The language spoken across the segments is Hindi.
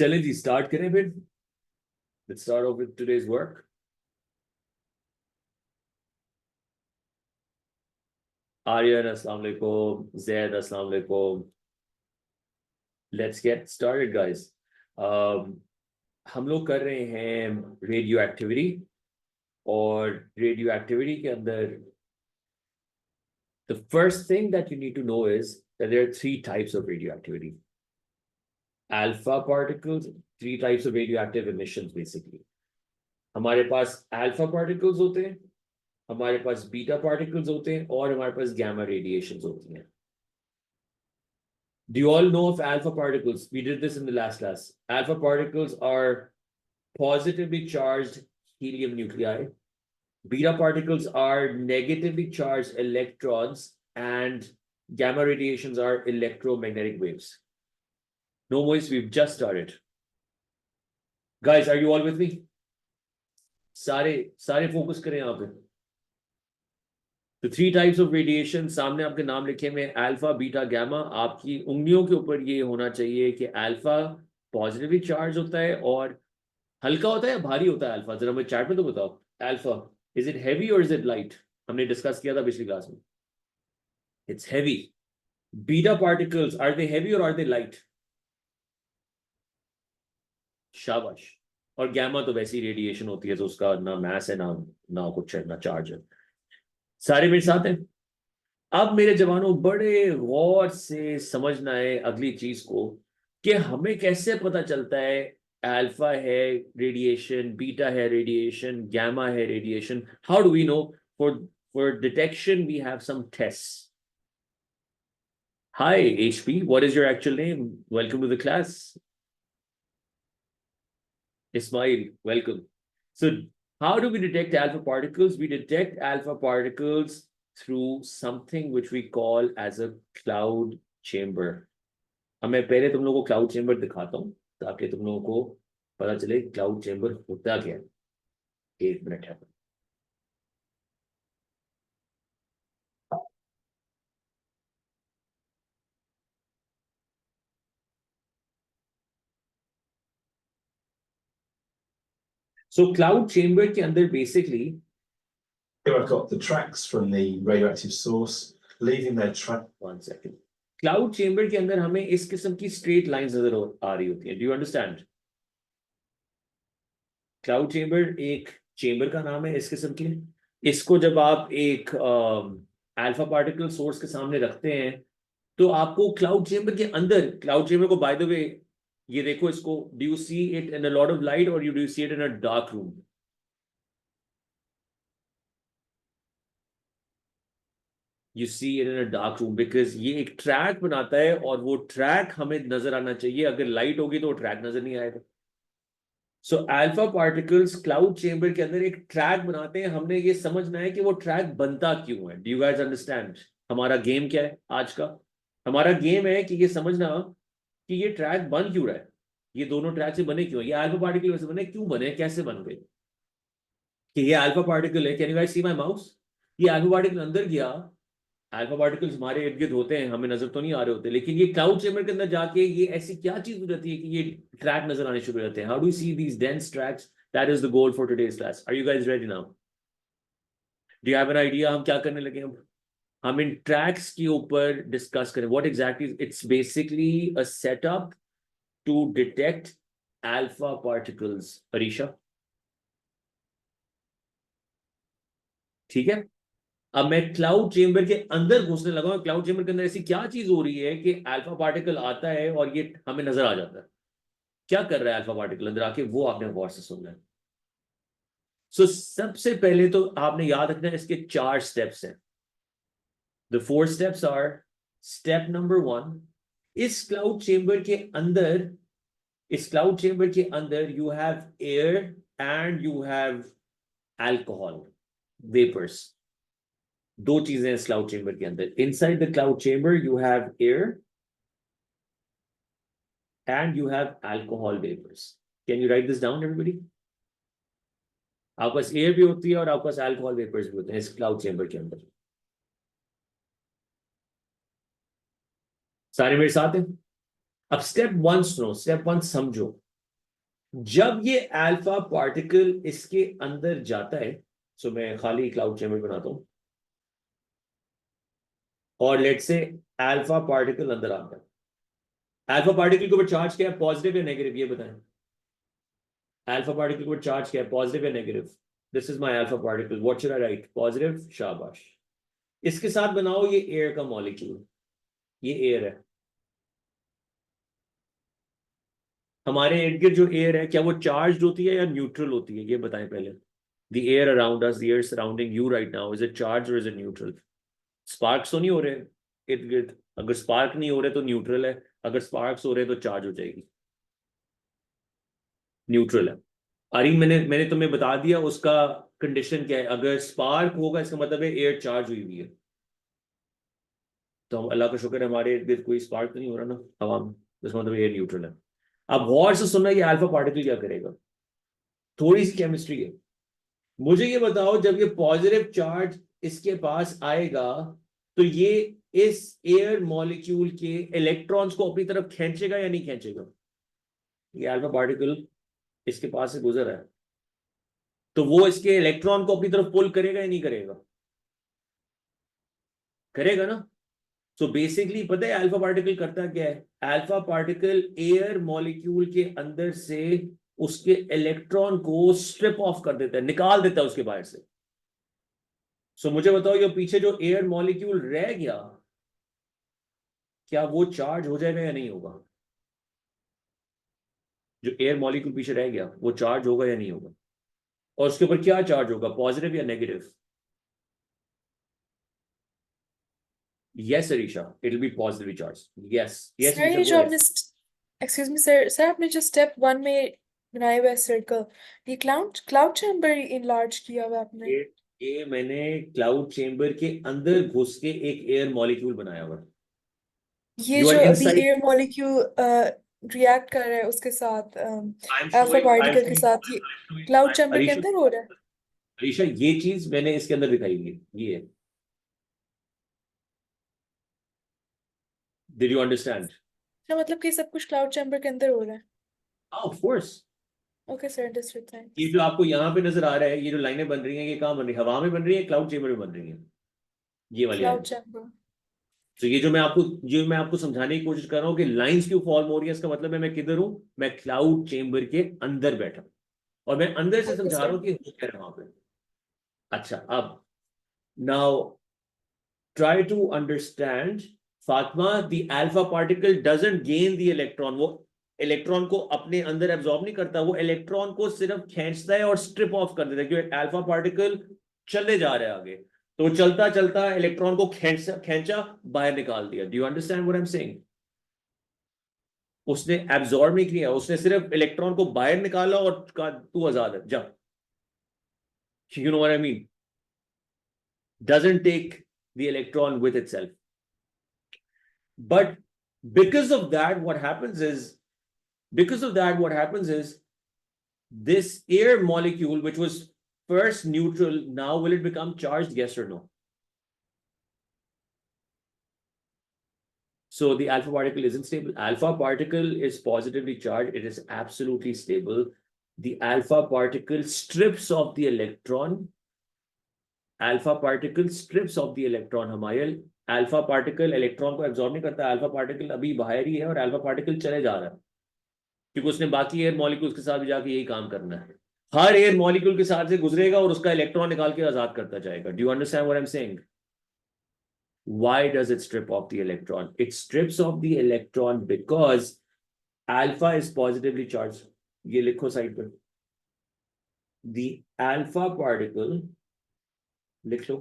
चलें जी स्टार्ट करें फिर. Let's start off with today's work. Aryan, अस्सलाम वालेकुम. Zaid, अस्सलाम वालेकुम. Let's get started, guys. हम लोग कर रहे हैं रेडियो एक्टिविटी, और रेडियो एक्टिविटी के अंदर the first thing that you need to know is that there are three types of radioactivity. Alpha particles, three types of radioactive emissions basically. हमारे पास alpha particles होते हैं, हमारे पास बीटा पार्टिकल्स होते हैं, और हमारे पास गैमा रेडिएशंस होती हैं. Do you all know of alpha particles? We did this in the last class. Alpha particles are positively charged helium nuclei. Beta particles are negatively charged electrons, and gamma radiations are electromagnetic waves. No, Moise, we've just started. Guys, are you all with me? सारे फोकस करें यहाँ पे. The three types of radiation, सामने आपके नाम लिखे हुए अल्फा बीटा गैमा. आपकी उंगलियों के ऊपर ये होना चाहिए कि अल्फा पॉजिटिवली चार्ज होता है और हल्का होता है या भारी होता है अल्फा. जरा मुझे चैट में तो बताओ. अल्फा, इज इट हैवी और इज इट लाइट? हमने डिस्कस किया था पिछली क्लास में. It's heavy. Beta particles, are they heavy और आर दे लाइट? शाबाश. और गैमा तो वैसी रेडिएशन होती है, तो उसका ना मैस है, ना कुछ है, ना चार्ज है. सारे मेरे साथ हैं. अब मेरे जवानों, बड़े गौर से समझना है अगली चीज को, कि हमें कैसे पता चलता है अल्फा है रेडिएशन, बीटा है रेडिएशन, गैमा है radiation. How do we know? For detection we have some tests. Hi HP, what is your actual name? Welcome to the class. Ismail, welcome. So how do we detect alpha particles? We detect alpha particles through something which we call as a cloud chamber. अब मैं पहले तुम लोगों को क्लाउड चेंबर दिखाता हूं, ताकि तुम लोगों को पता चले क्लाउड चेंबर होता क्या है. एक मिनट है. सो क्लाउड चेंबर के अंदर basically, Here I've got the tracks from the radioactive source leaving their track. 1 second. Cloud chamber के अंदर हमें इस किस्म की स्ट्रेट लाइंस नजर आ रही होती है. Do you understand? Cloud chamber एक चेंबर का नाम है इस किस्म की. इसको जब आप एक अल्फा पार्टिकल सोर्स के सामने रखते हैं, तो आपको क्लाउड चेंबर के अंदर, क्लाउड चेंबर को बाय द वे, ये देखो इसको, do you see it in a lot of light और do you see it in a dark room? You see it in a dark room because ये एक ट्रैक बनाता है, और वो ट्रैक हमें नजर आना चाहिए. अगर लाइट होगी तो वो ट्रैक नजर नहीं आएगा. So alpha particles cloud chamber के अंदर एक ट्रैक बनाते हैं. हमने ये समझना है कि वो ट्रैक बनता क्यों है. Do you guys understand? हमारा गेम क्या है आज का? हमारा गेम है कि ये समझना कि ये ट्रैक बन क्यों रहा है, ये दोनों ट्रैक से बने क्यों, ये अल्फा पार्टिकल वैसे बने क्यों, बने कैसे बन गए. कि ये अल्फा पार्टिकल है. Can you guys see my mouse? ये अल्फा पार्टिकल अंदर गया. अल्फा पार्टिकल्स हमारे इर्द गिर्द होते हैं, हमें नजर तो नहीं आ रहे होते, लेकिन ये क्लाउड चेंबर के अंदर जाके ये ऐसी क्या चीज हो जाती है कि ये ट्रैक नजर आने शुरू हो जाते हैं. How do you see these dense tracks? That is the goal for today's class. Are you guys ready now? Do you have an idea हम क्या करने लगे? हम इन ट्रैक्स के ऊपर डिस्कस करें. What exactly? It's basically a setup to detect alpha particles. Arisha, ठीक है. अब मैं क्लाउड चेंबर के अंदर घुसने लगा हूं. क्लाउड चेंबर के अंदर ऐसी क्या चीज हो रही है कि अल्फा पार्टिकल आता है और ये हमें नजर आ जाता है. क्या कर रहा है अल्फा पार्टिकल अंदर आके, वो आपने गौर से सुनना है. सो सबसे पहले तो आपने याद रखना है इसके 4 स्टेप्स हैं. The 4 steps are: step number 1, इस क्लाउड चेंबर के अंदर, इस क्लाउड चेंबर के अंदर you have air and you have alcohol vapours. दो चीजें इस क्लाउड चेंबर के अंदर. Inside the cloud chamber you have air and you have alcohol vapors. Can you write this down, everybody? आपके पास एयर भी होती है और आपके पास अल्कोहल वेपर्स भी होते हैं इस क्लाउड चेंबर के अंदर. सारे मेरे साथ हैं? अब स्टेप 1 सुनो, स्टेप 1 समझो. जब ये अल्फा पार्टिकल इसके अंदर जाता है, सो मैं खाली क्लाउड चैम्बर बनाता हूं, और लेट्स से अल्फा पार्टिकल अंदर आता है। अल्फा पार्टिकल के ऊपर चार्ज क्या है, पॉजिटिव या नेगेटिव, ये बताएं। अल्फा पार्टिकल के ऊपर चार्ज क्या है, पॉजिटिव या negative? This is my alpha particle, what should I right, positive, शाबाश। इसके साथ बनाओ ये एयर का मॉलिक्यूल, ये एयर है। हमारे इर्द गिर्द जो एयर है, क्या वो चार्ज होती है या न्यूट्रल होती है, ये बताएं पहले। The air around us, the air surrounding you right now, is it charge और इज इट न्यूट्रल? स्पार्क्स तो नहीं हो रहे इर्द गिर्द? अगर स्पार्क नहीं हो रहे तो न्यूट्रल है, अगर स्पार्क्स हो रहे तो चार्ज हो जाएगी, न्यूट्रल है। अरे मैंने तुम्हें बता दिया उसका कंडीशन क्या है। अगर स्पार्क होगा इसका मतलब है एयर चार्ज हुई हुई है। तो हम अल्लाह का शुक्र है हमारे इर्द गिर्द कोई स्पार्क तो नहीं हो रहा ना हवा में, इसका मतलब एयर न्यूट्रल है। अब गौर से सुनना, ये अल्फा पार्टिकल क्या करेगा, थोड़ी सी केमिस्ट्री है। मुझे ये बताओ, जब ये पॉजिटिव चार्ज इसके पास आएगा तो ये इस एयर मॉलिक्यूल के इलेक्ट्रॉन्स को अपनी तरफ खींचेगा या नहीं खींचेगा? ये अल्फा पार्टिकल इसके पास से गुजर रहा है, तो वो इसके इलेक्ट्रॉन को अपनी तरफ पुल करेगा या नहीं करेगा? करेगा ना। सो बेसिकली पता है अल्फा पार्टिकल करता क्या है? अल्फा पार्टिकल एयर मॉलिक्यूल के अंदर से उसके इलेक्ट्रॉन को स्ट्रिप ऑफ कर देता है, निकाल देता है उसके बाहर से। सो मुझे बताओ, ये पीछे जो एयर मॉलिक्यूल रह गया, क्या वो चार्ज हो जाएगा या नहीं होगा? जो एयर मॉलिक्यूल पीछे रह गया वो चार्ज होगा या नहीं होगा? और उसके ऊपर क्या चार्ज होगा, पॉजिटिव या negative? Yes Arisha, it will be positive charge. Yes yes sir Arisha, ये गो जो अहेड। आपने एक्सक्यूज मी सर आपने जो स्टेप 1 में बनाया हुआ है सर्कल, ये क्लाउड क्लाउड चैम्बर इनलार्ज किया हुआ आपने? ये मैंने क्लाउड चेंबर के अंदर घुस के एक एयर मॉलिक्यूल बनाया हुआ। ये यू आर जो अभी इनसाइड। एयर मॉलिक्यूल रिएक्ट कर रहा है उसके साथ I am alpha showing I am particle के शोइंग साथ, ये क्लाउड चैम्बर के अरीशा, अंदर हो रहा है? अरीशा ये चीज मैंने इसके अंदर दिखाई हुई है, ये है। Did you understand? तो मतलब कि सब कुछ क्लाउड चैम्बर के अंदर हो रहा है? Of course. Okay sir, understood, ये थैंक्स। जो आपको यहाँ पे नजर आ रहा है, ये जो लाइनें बन रही हैं, ये कहाँ बन रही है, हवा में बन रही है, क्लाउड चेंबर में बन रही है, ये वाली क्लाउड लाइन। चैम्बर। तो ये जो मैं आपको समझाने की कोशिश कर रहा हूँ कि लाइंस क्यों फॉर्म हो रही है, इसका मतलब है मैं किधर हूं, मैं क्लाउड चेंबर के अंदर बैठा हूं, और मैं अंदर से ओके समझा रहा सर। हूँ कि हो क्या रहा है वहां पे। अच्छा, अब now try to understand, Fatima, the alpha particle doesn't gain the electron, वो इलेक्ट्रॉन को अपने अंदर एब्जॉर्ब नहीं करता, वो इलेक्ट्रॉन को सिर्फ खींचता है और स्ट्रिप ऑफ कर देता है, क्योंकि अल्फा पार्टिकल चले जा रहे हैं आगे, तो चलता चलता इलेक्ट्रॉन को खींचा खींचा बाहर निकाल दिया। Do you understand what I am saying? उसने एब्जॉर्ब नहीं किया, उसने सिर्फ इलेक्ट्रॉन को बाहर निकाला और कहा तू आजाद है जा। You know what I mean? doesn't take the electron with itself. But because of that, what happens is, this air molecule, which was first neutral, now will it become charged? Yes or no? So the alpha particle isn't stable. Alpha particle is positively charged. It is absolutely stable. The alpha particle strips off the electron. Alpha particle strips off the electron. हमारे अल्फा पार्टिकल इलेक्ट्रॉन को एब्जॉर्ब नहीं करता, अल्फा पार्टिकल अभी बाहर ही है और अल्फा पार्टिकल चले जा रहा है, क्योंकि उसने बाकी एयर मॉलिक्यूल्स के साथ भी जाके यही काम करना है। हर एयर मॉलिक्यूल के साथ से गुजरेगा और उसका इलेक्ट्रॉन निकाल के आजाद करता जाएगा। Do you understand what I am saying? Why does it strip off the electron? It strips off the electron because alpha is positively charged. ये लिखो साइड पे, the alpha particle, लिख लो,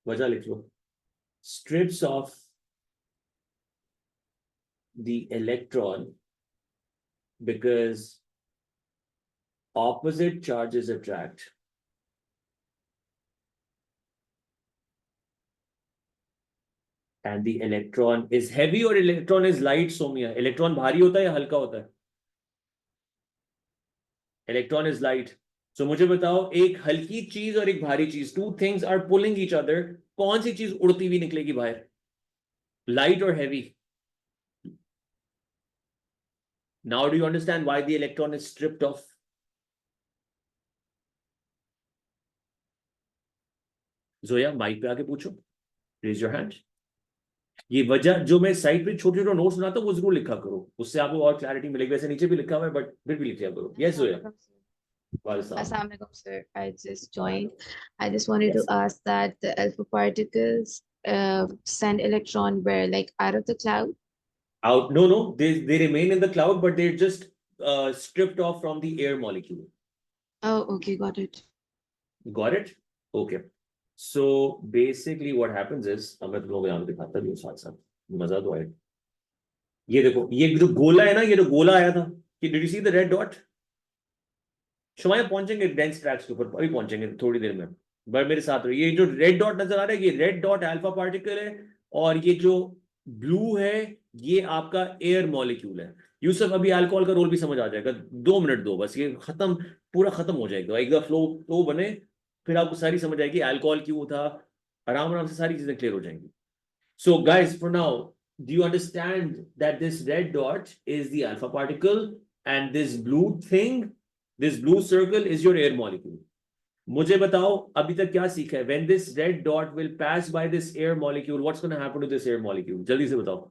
वजह लिख लो, strips off the electron because opposite charges attract. And the electron is heavy or electron is light, Somia? Electron भारी होता है या हल्का होता है? Electron is light. So मुझे बताओ, एक हल्की चीज और एक भारी चीज, two things are pulling each other, कौन सी चीज उड़ती हुई निकलेगी बाहर, light or heavy? Now do you understand why the electron is stripped off? Zoya mic पे आके पूछो, रेज योर हैंड। ये वजह जो मैं साइड पे छोटे छोटे नोट्स बनाता हूँ वो जरूर लिखा करो, उससे आपको और क्लैरिटी मिलेगी। वैसे नीचे भी लिखा हुआ है बट फिर भी लिखा करो। यस जोया। Assalamualaikum, sir. वालेकुम। Assalamualaikum, sir. I just joined. I just wanted to Yes. ask that the alpha particles send electron where, like, out of the cloud? Out, no, they remain in the cloud, but they're just stripped off from the air molecule. Oh, okay, got it. Got it? Okay. So basically what happens is, अब मैं तुम लोगों को यहाँ पे दिखाता भी हूँ साथ साथ, मजा तो आए। ये देखो, ये जो गोला है ना, ये जो गोला आया था, कि did you see the red dot? Shumaya पहुंचेंगे डेंस ट्रैक्स के ऊपर, अभी पहुंचेंगे थोड़ी देर में, बट मेरे साथ रहो। ये जो रेड डॉट नजर आ रहा है, ये रेड डॉट अल्फा पार्टिकल है, और ये जो ब्लू है ये आपका एयर मॉलिक्यूल है। यूसुफ अभी अल्कोहल का रोल भी समझ आ जाएगा, 2 मिनट दो बस, ये खत्म, पूरा खत्म हो जाएगा, एक बार फ्लो फ्लो बने फिर आपको सारी समझ आएगी अल्कोहल क्यों था, आराम आराम से सारी चीजें क्लियर हो जाएंगी। So guys, for now do you understand that this red dot is the alpha particle and this blue thing, this blue circle is your air molecule? मुझे बताओ अभी तक क्या सीखा है? When this red dot will pass by this air molecule, what's going to happen to this air molecule? जल्दी से बताओ।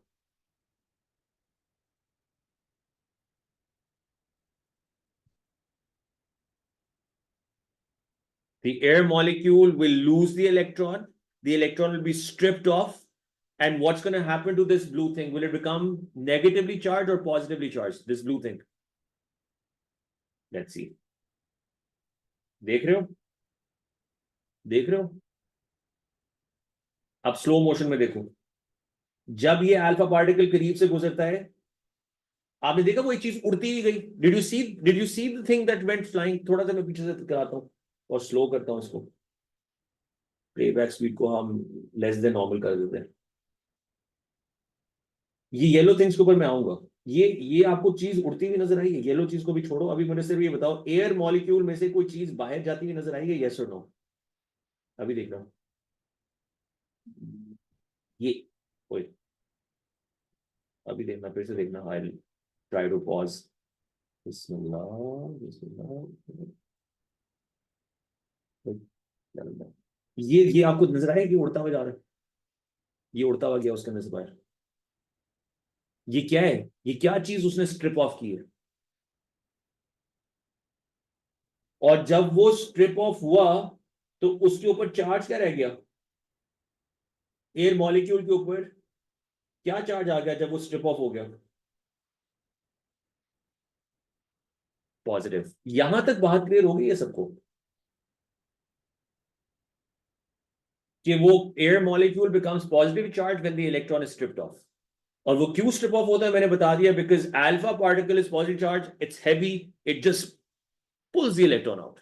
The air molecule will lose the electron will be stripped off, and what's going to happen to this blue thing? Will it become negatively charged or positively charged, this blue thing? Let's see. देख रहे हो? देख रहे हो? अब स्लो मोशन में देखो, जब ये अल्फा पार्टिकल करीब से गुजरता है, आपने देखा वो एक चीज उड़ती हुई गई। Did you see the thing that went flying? थोड़ा सा मैं पीछे से कराता हूं और स्लो करता हूं इसको, प्लेबैक स्पीड को हम लेस देन नॉर्मल कर देते हैं। ये येलो थिंग्स के ऊपर मैं आऊंगा, ये आपको चीज उड़ती हुई नजर आई है? येलो चीज को भी छोड़ो, अभी मुझे सिर्फ ये बताओ, एयर मॉलिक्यूल में से कोई चीज बाहर जाती हुई नजर आई है? यस और नो? अभी देख रहा हूं, ये कोई, अभी देखना, फिर से देखना, आई ट्राई टू पॉज। बिस्मिल्लाह बिस्मिल्लाह। ये आपको नजर आया कि उड़ता हुआ जा रहा है? ये उड़ता हुआ गया उसके अंदर से बाहर। ये क्या है? ये क्या चीज उसने स्ट्रिप ऑफ की है? और जब वो स्ट्रिप ऑफ हुआ तो उसके ऊपर चार्ज क्या रह गया? एयर मॉलिक्यूल के ऊपर क्या चार्ज आ गया जब वो स्ट्रिप ऑफ हो गया? पॉजिटिव। यहां तक बात क्लियर हो गई है सबको कि वो air molecule becomes positive charge when the electron is stripped off. और वो क्यों स्ट्रिप ऑफ होता है मैंने बता दिया, because alpha particle is positive charge, it's heavy, it just pulls the electron out.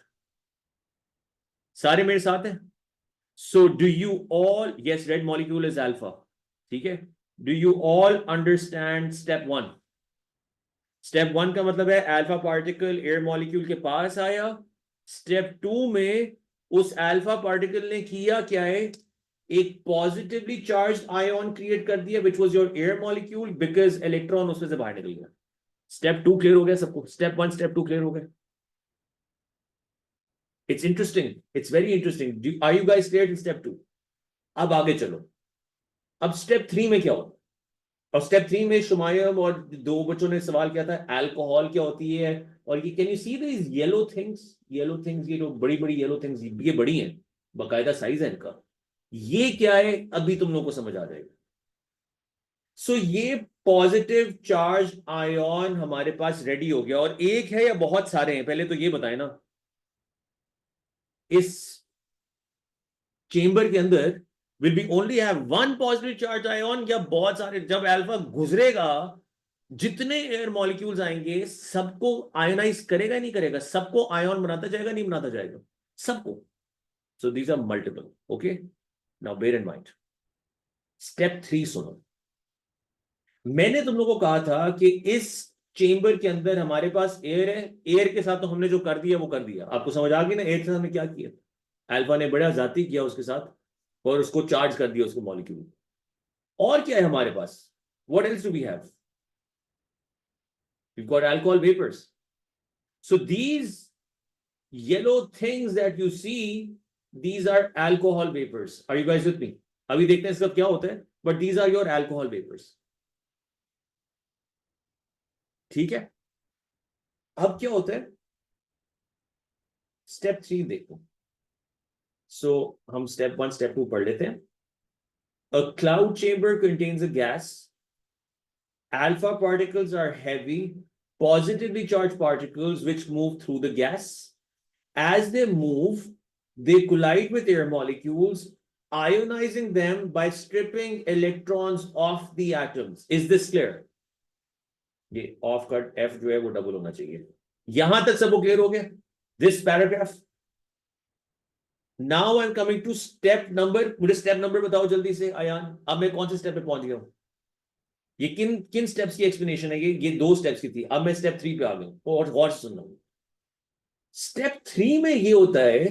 सारे मेरे साथ हैं? सो do you all, yes red molecule is alpha, ठीक है? Do you all understand step 1? Step 1 का मतलब है अल्फा पार्टिकल एयर मॉलिक्यूल के पास आया। स्टेप 2 में उस अल्फा पार्टिकल ने किया क्या है? एक पॉजिटिवली चार्ज आयन क्रिएट कर दिया, which was your air molecule, because electron उसमें से बाहर निकल गया। स्टेप 2 क्लियर हो गया सबको? स्टेप 1 स्टेप 2 क्लियर हो गए? It's interesting, it's very interesting. Are you guys clear in step 2? अब आगे चलो, अब स्टेप 3 में क्या होता है? और स्टेप 3 में शुमायम और 2 बच्चों ने सवाल किया था अल्कोहल क्या होती है, और ये can you see this yellow things, ये जो बड़ी बड़ी येलो थिंग्स, ये बड़ी हैं, बाकायदा साइज है इनका, ये क्या है अभी तुम लोगों को समझ आ जाएगा। सो ये पॉजिटिव चार्ज आयन हमारे पास रेडी हो गया, और एक है या बहुत सारे हैं? पहले तो ये बताएं ना, इस चेंबर के अंदर will we only have one positive charge ion या बहुत सारे? जब अल्फा गुजरेगा जितने एयर मॉलिक्यूल्स आएंगे सबको आयोनाइज करेगा नहीं करेगा? सबको आयन बनाता जाएगा नहीं बनाता जाएगा? सबको। So these are multiple. Okay, now bear in mind. Step 3 सुनो, मैंने तुम लोगों को कहा था कि इस चेंबर के अंदर हमारे पास एयर है, एयर के साथ तो हमने जो कर दिया वो कर दिया। आपको समझ आ गई ना एयर के साथ हमने क्या किया? अल्फा ने बड़ा जाती किया उसके साथ और उसको चार्ज कर दिया उसको मॉलिक्यूल। और क्या है हमारे पास? What else do we have? We got alcohol vapours. So these yellow things that you see, these are alcohol vapors. Are you guys with me? अभी देखते हैं इसका क्या होता है, but these are your alcohol vapors. ठीक है, अब क्या होता है, स्टेप 3 देखो. So हम स्टेप 1 स्टेप 2 पढ़ लेते हैं. A cloud chamber contains a gas. Alpha particles are heavy, positively charged particles which move through the gas. As they move, they collide with air molecules, ionizing them by stripping electrons off the atoms. Is this clear? ये ऑफ कट एफ जो है वो डबल होना चाहिए. यहां तक सबको क्लियर हो गया? This paragraph. Now I am coming to step number. मुझे स्टेप नंबर बताओ जल्दी से अयान. अब मैं कौन से स्टेप पे पहुंच गया हूं? ये किन किन स्टेप्स की एक्सप्लेनेशन है? ये 2 स्टेप्स की थी. अब मैं स्टेप 3 पे आ गया हूं. और गौर से सुनना. स्टेप 3 में ये होता है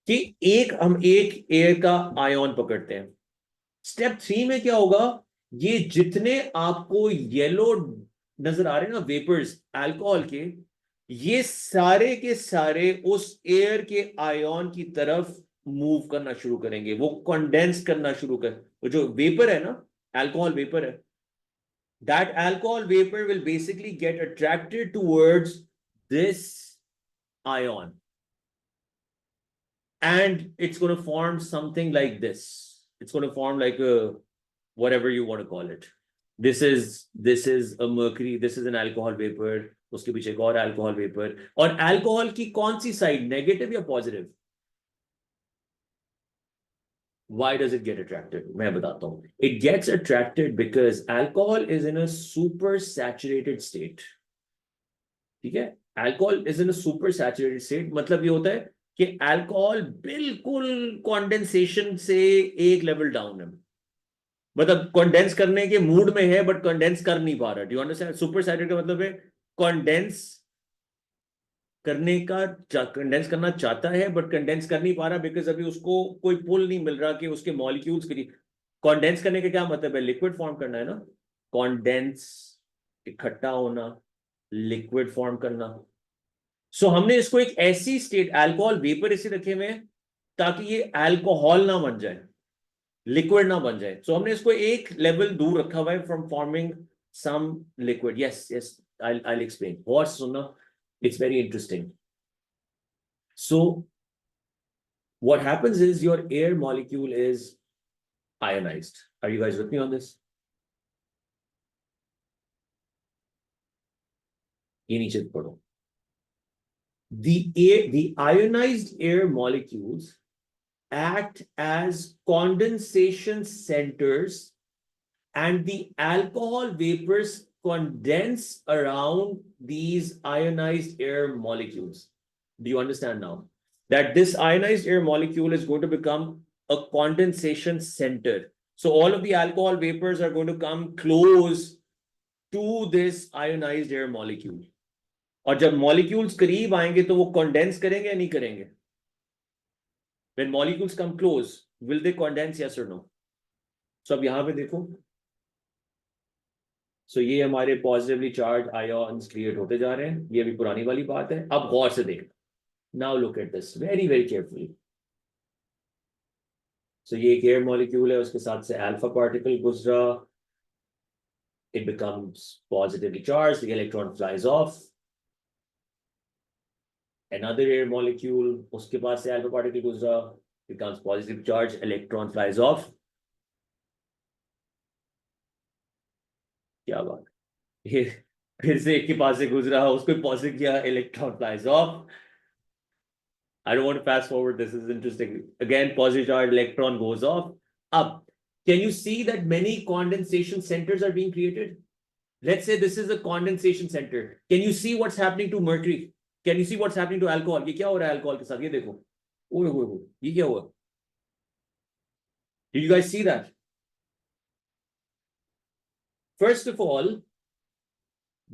कि हम एक एयर का आयन पकड़ते हैं. स्टेप 3 में क्या होगा, ये जितने आपको येलो नजर आ रहे हैं ना वेपर्स अल्कोहल के, ये सारे के सारे उस एयर के आयन की तरफ मूव करना शुरू करेंगे. वो कंडेंस करना शुरू कर, वो जो वेपर है ना, अल्कोहल वेपर है, that alcohol vapor will basically get attracted towards this ion. And it's going to form something like this. It's going to form like a, whatever you want to call it. This is a mercury, this is an alcohol vapor, उसके पीछे एक और alcohol vapor. और alcohol की कौन सी side, negative या positive? Why does it get attracted? मैं बताता हूँ. It gets attracted because alcohol is in a super saturated state. ठीक है? Alcohol is in a super saturated state. मतलब ये होता है कि अल्कोहल बिल्कुल कंडेंसेशन से एक लेवल डाउन है. मतलब कंडेंस करने के मूड में है बट कंडेंस कर नहीं पा रहा. Do you understand? Super saturated का मतलब है कंडेंस कंडेंस करना चाहता है बट कंडेंस कर नहीं पा रहा बिकॉज अभी उसको कोई पुल नहीं मिल रहा कि उसके मॉलिक्यूल्स के लिए. कंडेंस करने का क्या मतलब है? लिक्विड फॉर्म करना है ना. कंडेंस इकट्ठा होना, लिक्विड फॉर्म करना. सो हमने इसको एक ऐसी स्टेट, अल्कोहल वेपर इसे रखे हुए हैं ताकि ये अल्कोहल ना बन जाए, लिक्विड ना बन जाए. सो हमने इसको एक लेवल दूर रखा हुआ है from forming some liquid. Yes yes, I'll explain. और सुनना, it's very interesting. So what happens is your air molecule is ionized. Are you guys with me on this? ये नीचे पढ़ो. The ionized air molecules act as condensation centers and the alcohol vapors condense around these ionized air molecules. Do you understand now that this ionized air molecule is going to become a condensation center? So all of the alcohol vapors are going to come close to this ionized air molecule. और जब molecules करीब आएंगे तो वो condense करेंगे या नहीं करेंगे? When molecules come close, will they condense? Yes or no? So अब यहां पे देखो. So ये हमारे पॉजिटिवली चार्ज आयन्स क्रिएट होते जा रहे हैं. ये भी पुरानी वाली बात है. अब गौर से देखना. Now look at this very very carefully. So ये एक एयर मॉलिक्यूल है, उसके साथ से अल्फा पार्टिकल गुजरा. It becomes positively charged, the electron flies off. Another air molecule, उसके पास से alpha particle गुजरा, becomes positively charged, electron flies off. क्या बात. ये फिर से एक के पास से गुजरा, उसको पॉजिटिव किया, electron flies off. I don't want to fast forward, this is interesting. Again, positive charge, electron goes off. Up. Can you see that many condensation centers are being created? Let's say this is a condensation center. Can you see what's happening to mercury? Can you see what's happening to alcohol? ये क्या हो रहा है alcohol के साथ? ये देखो. ओए, ये क्या हुआ? Did you guys see that? First of all,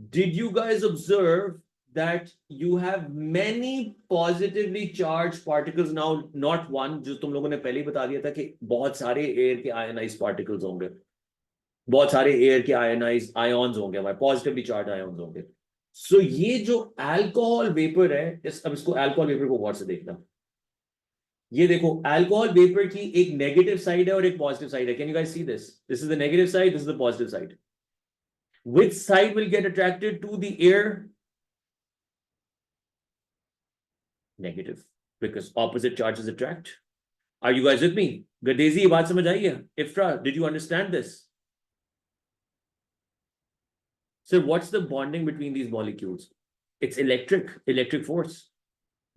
did you guys observe that you have many positively charged particles now, not one, जो तुम लोगों ने पहले ही बता दिया था कि बहुत सारे एयर के आयनाइज्ड पार्टिकल्स होंगे, बहुत सारे एयर के आयनाइज्ड आयन्स होंगे, हमारे पॉजिटिवली चार्ज आयन्स होंगे. सो ये जो अल्कोहल वेपर है, अब इसको अल्कोहल वेपर को गौर से देखना. ये देखो अल्कोहल वेपर की एक नेगेटिव साइड है और एक पॉजिटिव साइड है. Can you guys see this? This is the negative side, this is the positive side. Which side will get attracted to the air? Negative, because opposite charges attract. Are you guys with me? Gadezi, ये बात समझ आई है? Ifra, did you understand this? So what's the bonding between these molecules? It's electric force.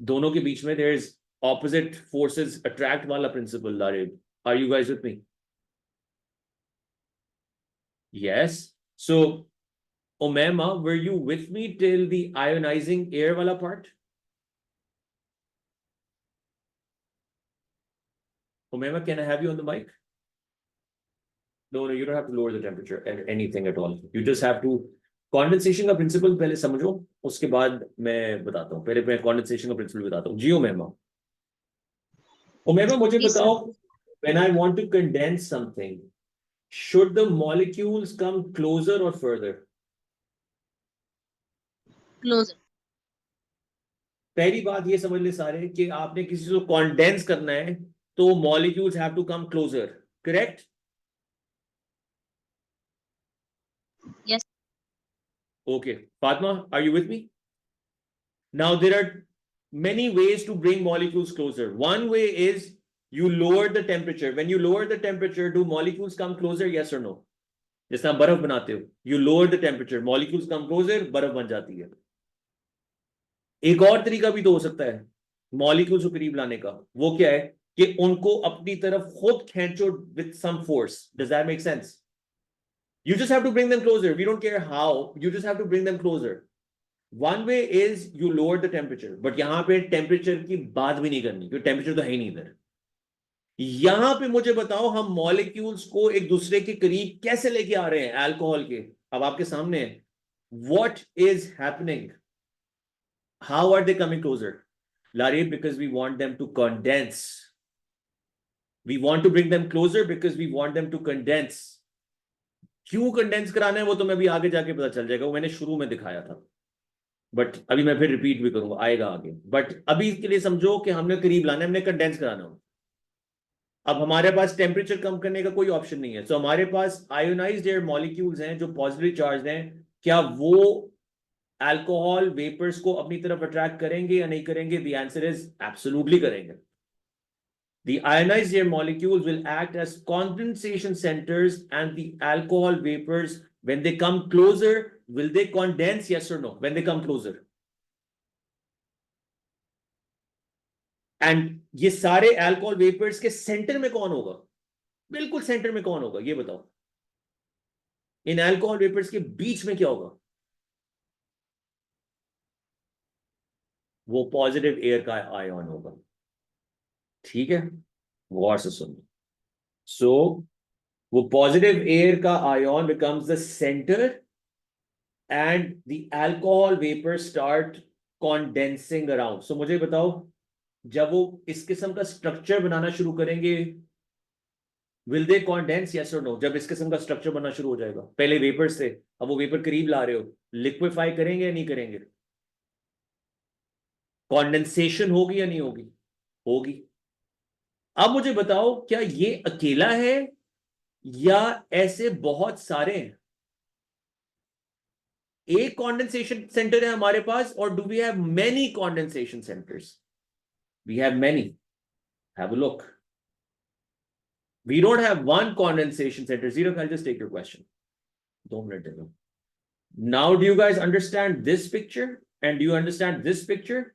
दोनों के बीच में there is opposite forces attract वाला principle, Larib. Are you guys with me? Yes. So Omema, were you with me till the ionizing air wala part? Omema, can I have you on the mic? No, you don't have to lower the temperature and anything at all. You just have to. Condensation का principle पहले समझो, उसके बाद मैं बताता हूँ. पहले मैं condensation का principle बताता हूँ. जी Omema. Omema, मुझे Yes, sir. बताओ, when I want to condense something, should the molecules come closer or further? Closer. पहली बात ये समझ ले सारे कि आपने किसी को condense करना है तो molecules have to come closer. Correct? Yes. Okay. Fatma, are you with me? Now there are many ways to bring molecules closer. One way is you lower the temperature. When you lower the temperature, do molecules come closer? Yes or no? जैसे आप बर्फ बनाते हो, you lower the temperature, molecules come closer, बर्फ बन जाती है. एक और तरीका भी तो हो सकता है molecules को करीब लाने का. वो क्या है कि उनको अपनी तरफ खुद खींचो with some force. Does that make sense? You just have to bring them closer. We don't care how. You just have to bring them closer. One way is you lower the temperature, but यहाँ पे temperature की बात भी नहीं करनी क्योंकि temperature तो है ही नहीं इधर. यहां पे मुझे बताओ हम मॉलिक्यूल्स को एक दूसरे के करीब कैसे लेके आ रहे हैं अल्कोहल के. अब आपके सामने है. What is happening? How are they coming closer? Larry, because we want them to condense. We want to bring them closer because we want them to condense. क्यों कंडेंस कराना है वो तो मैं भी आगे जाके पता चल जाएगा. वो मैंने शुरू में दिखाया था, बट अभी मैं फिर रिपीट भी करूंगा, आएगा आगे. बट अभी के लिए समझो कि हमने करीब लाना है, हमने कंडेंस कराना हो. अब हमारे पास टेम्परेचर कम करने का कोई ऑप्शन नहीं है. सो हमारे पास आयोनाइज्ड एयर मॉलिक्यूल्स हैं जो पॉजिटिव चार्ज हैं. क्या वो अल्कोहल वेपर्स को अपनी तरफ अट्रैक्ट करेंगे या नहीं करेंगे? द आंसर इज एब्सोल्युटली करेंगे. The ionized air molecules will act as condensation centers, and the alcohol vapors, when they come closer, will they condense? Yes or no? When they come closer. And ये सारे alcohol vapors के center में कौन होगा? बिल्कुल center में कौन होगा? ये बताओ. इन alcohol vapors के बीच में क्या होगा? वो positive air का ion होगा. ठीक है, गौर से सुनो. So वो positive air का ion becomes the center and the alcohol vapors start condensing around. So मुझे बताओ, जब वो इस किस्म का स्ट्रक्चर बनाना शुरू करेंगे, will they condense? Yes or no? जब इस किस्म का स्ट्रक्चर बनना शुरू हो जाएगा, पहले वेपर्स थे, अब वो वेपर करीब ला रहे हो, लिक्विफाई करेंगे या नहीं करेंगे? कॉन्डेंसेशन होगी या नहीं होगी? होगी. अब मुझे बताओ, क्या ये अकेला है या ऐसे बहुत सारे हैं? एक कॉन्डेंसेशन सेंटर है हमारे पास, और do we have many condensation centres? We have many. Have a look. We don't have one condensation center. Zero, I'll just take your question. Don't let it go. Now, do you guys understand this picture? And do you understand this picture?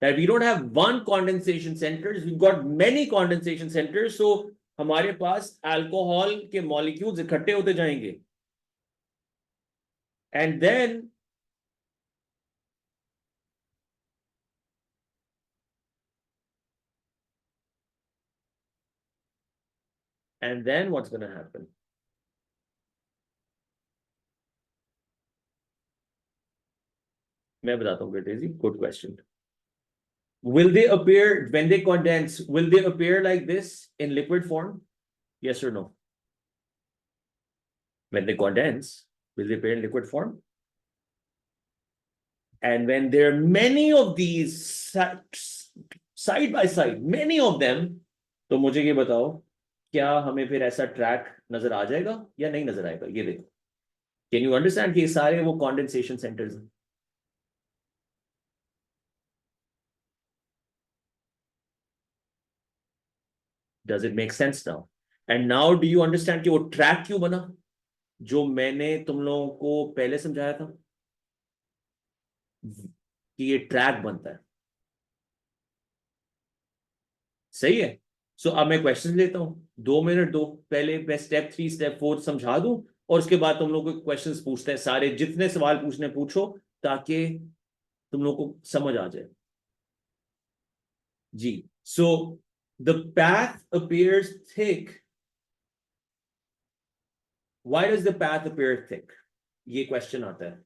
That we don't have one condensation centers, we've got many condensation centers. So हमारे पास alcohol के molecules इकट्ठे होते जाएंगे. And then what's going to happen? मैं बताता हूँ बेटे, good question. Will they appear, when they condense, will they appear like this in liquid form? Yes or no? When they condense, will they appear in liquid form? And when there are many of these side by side, many of them. तो मुझे ये बताओ, क्या हमें फिर ऐसा ट्रैक नजर आ जाएगा या नहीं नजर आएगा? ये देखो, कैन यू अंडरस्टैंड कि ये सारे वो कॉन्डेंसेशन सेंटर्स हैं? Does it make sense now? And now do you understand कि वो ट्रैक क्यों बना, जो मैंने तुम लोगों को पहले समझाया था कि ये ट्रैक बनता है? सही है। सो अब मैं क्वेश्चन लेता हूं, 2 मिनट दो, पहले मैं स्टेप 3 स्टेप 4 समझा दूं, और उसके बाद तुम लोग को क्वेश्चंस पूछते हैं, सारे जितने सवाल पूछने पूछो, ताकि तुम लोग को समझ आ जाए। जी, so the path appears thick. Why does the path appear thick? ये क्वेश्चन आता है।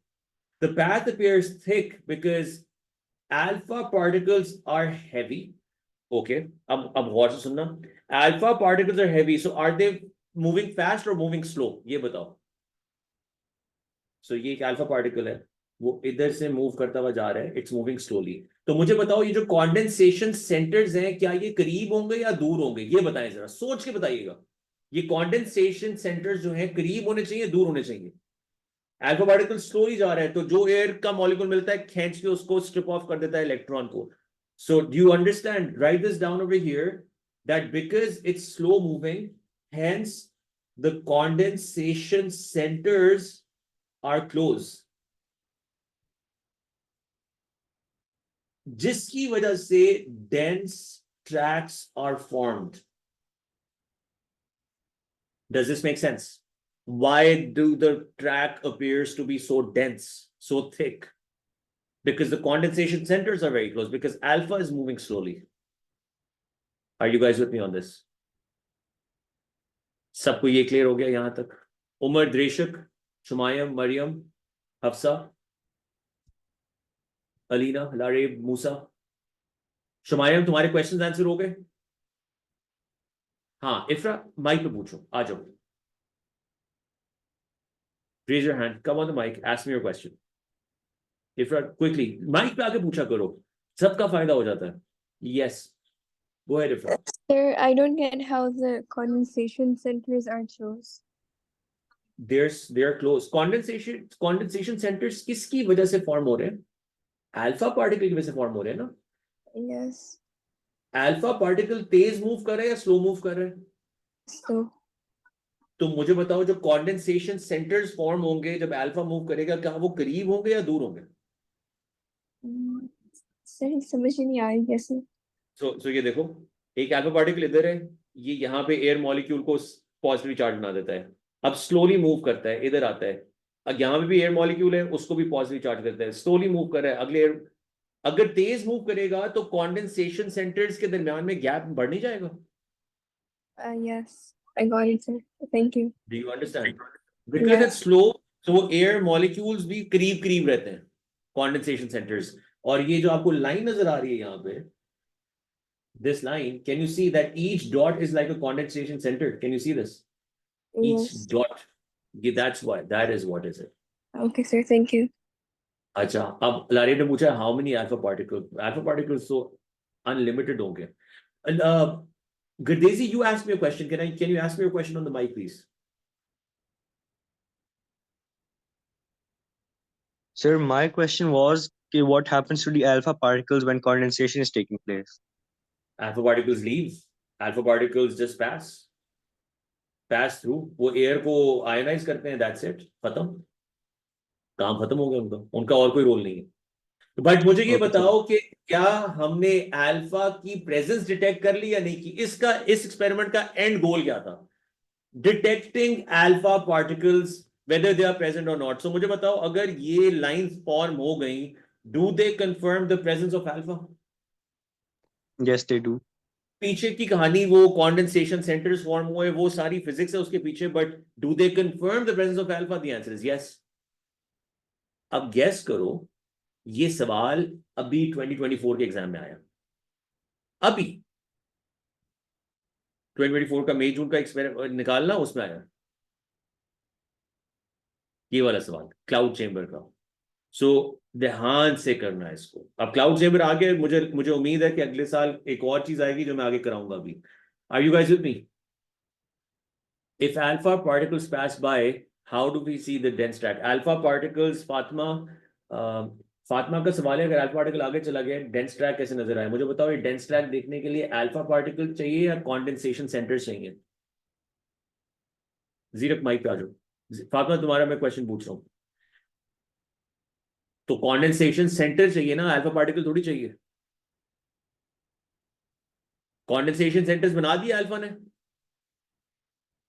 The path appears thick because alpha particles are heavy. Okay, अब गौर से सुनना। Alpha particles are heavy, so are they moving fast or moving slow? ये बताओ। So ये एक alpha particle है, वो इधर से मूव करता हुआ जा रहा है, इट्स मूविंग स्लोली। तो मुझे बताओ, ये जो कॉन्डेंसेशन सेंटर्स हैं, क्या ये करीब होंगे या दूर होंगे? ये बताएं, जरा सोच के बताइएगा। ये कॉन्डेंसेशन सेंटर्स जो हैं, करीब होने चाहिए, दूर होने चाहिए? अल्फा पार्टिकल स्लोली जा रहा है, तो जो एयर का मॉलिक्यूल मिलता है, खींच के उसको स्ट्रिप ऑफ कर देता है इलेक्ट्रॉन को। So do you understand? Write this down over here, that because it's slow moving, hence the condensation centres are close, जिसकी वजह से dense tracks are formed. Does this make sense? Why do the track appears to be so dense, so thick? Because the condensation centers are very close, because alpha is moving slowly. Are you guys with me on this? सबको ये क्लियर हो गया यहां तक? उमर, द्रेशक, शुमायम, मरियम, हफ्सा, अलीना, लारेब, मूसा। शुमायम, तुम्हारे क्वेश्चंस आंसर हो गए? हाँ, इफ्रा, माइक पे पूछो, आ जाओ। Raise your hand, come on the mic, ask me your question. Ifra, quickly, mic पे आके पूछा करो, सबका फायदा हो जाता है। Yes, go ahead, Ifra. Sir, I don't get how the condensation centers are close. They're close. Condensation centers किसकी वजह से फॉर्म हो रहे हैं? अल्फा पार्टिकल की वजह से फॉर्म हो रहे हैं ना? Yes. अल्फा पार्टिकल तेज मूव कर रहे हैं या स्लो मूव कर रहे हैं? So, तो मुझे बताओ, जो कॉन्डेंसेशन सेंटर्स फॉर्म होंगे जब अल्फा मूव करेगा, क्या वो करीब होंगे या दूर होंगे? sir, समझ ही नहीं आ रही कैसे? सो ये देखो, एक अल्फा पार्टिकल इधर है, ये यहाँ पे एयर मॉलिक्यूल को पॉजिटिव चार्ज बना देता है, अब स्लोली मूव करता है, इधर आता है, अब यहाँ पे भी एयर मॉलिक्यूल है, उसको भी पॉजिटिव चार्ज करता है, स्लोली मूव कर रहा है, अगले एयर, अगर तेज मूव करेगा तो कॉन्डेंसेशन सेंटर्स के दरमियान में गैप बढ़ नहीं जाएगा? Yes, I got it, sir. Thank you. Do you understand? Because Yeah. It's slow, तो वो एयर मॉलिक्यूल्स भी करीब करीब रहते हैं, कॉन्डेंसेशन सेंटर्स। और ये जो आपको लाइन नजर आ रही है यहाँ पे, this line, can you see that each dot is like a condensation center? Can you see this? Each Yes. dot. Yeah, that's why. That is what is it. Okay, sir. Thank you. अच्छा, अब लारी ने पूछा how many alpha particles? Alpha particles so unlimited होंगे। Gurdesi, you asked me a question. Can you ask me a question on the mic, please? Sir, my question was okay, what happens to the alpha particles when condensation is taking place? Alpha particles leave. Alpha particles just pass through. वो एयर को आयनाइज करते हैं, that's it. खत्म, काम खत्म हो गया उनका और कोई रोल नहीं है। बट मुझे ये Okay, बताओ कि क्या हमने अल्फा की प्रेजेंस डिटेक्ट कर ली या नहीं की? इस एक्सपेरिमेंट का एंड गोल क्या था? Detecting alpha particles whether they are present or not. So मुझे बताओ, अगर ये लाइंस फॉर्म हो गई, do they confirm the presence of alpha? yes, they do. पीछे की कहानी, वो कॉन्डेंसेशन सेंटर्स फॉर्म हुए, वो सारी फिजिक्स है उसके पीछे, but do they confirm the presence of alpha? The answer is yes. अब गेस करो, ये सवाल अभी 2024 के एग्जाम में आया, अभी 2024 का मई जून का एक्सपेरिमेंट निकालना, उसमें आया ये वाला सवाल, क्लाउड चेंबर का। सो ध्यान से करना है इसको. अब क्लाउड चेम्बर आगे मुझे उम्मीद है कि अगले साल एक और चीज आएगी जो मैं आगे कराऊंगा अभी. Are you guys with me? If alpha particles pass by, how do we see the dense track? Alpha particles, Fatima का सवाल है, अगर अल्फा पार्टिकल आगे चला गया डेंस ट्रैक कैसे नजर आए? मुझे बताओ, ये डेंस ट्रैक देखने के लिए अल्फा पार्टिकल चाहिए या कॉन्डेंसेशन सेंटर चाहिए? जीरक माइक पे आ जाओ. फातिमा, तुम्हारा मैं क्वेश्चन पूछ रहा हूँ. तो कॉन्डेंसेशन सेंटर चाहिए ना, अल्फा पार्टिकल थोड़ी चाहिए. कॉन्डेंसेशन सेंटर्स बना दिया अल्फा ने,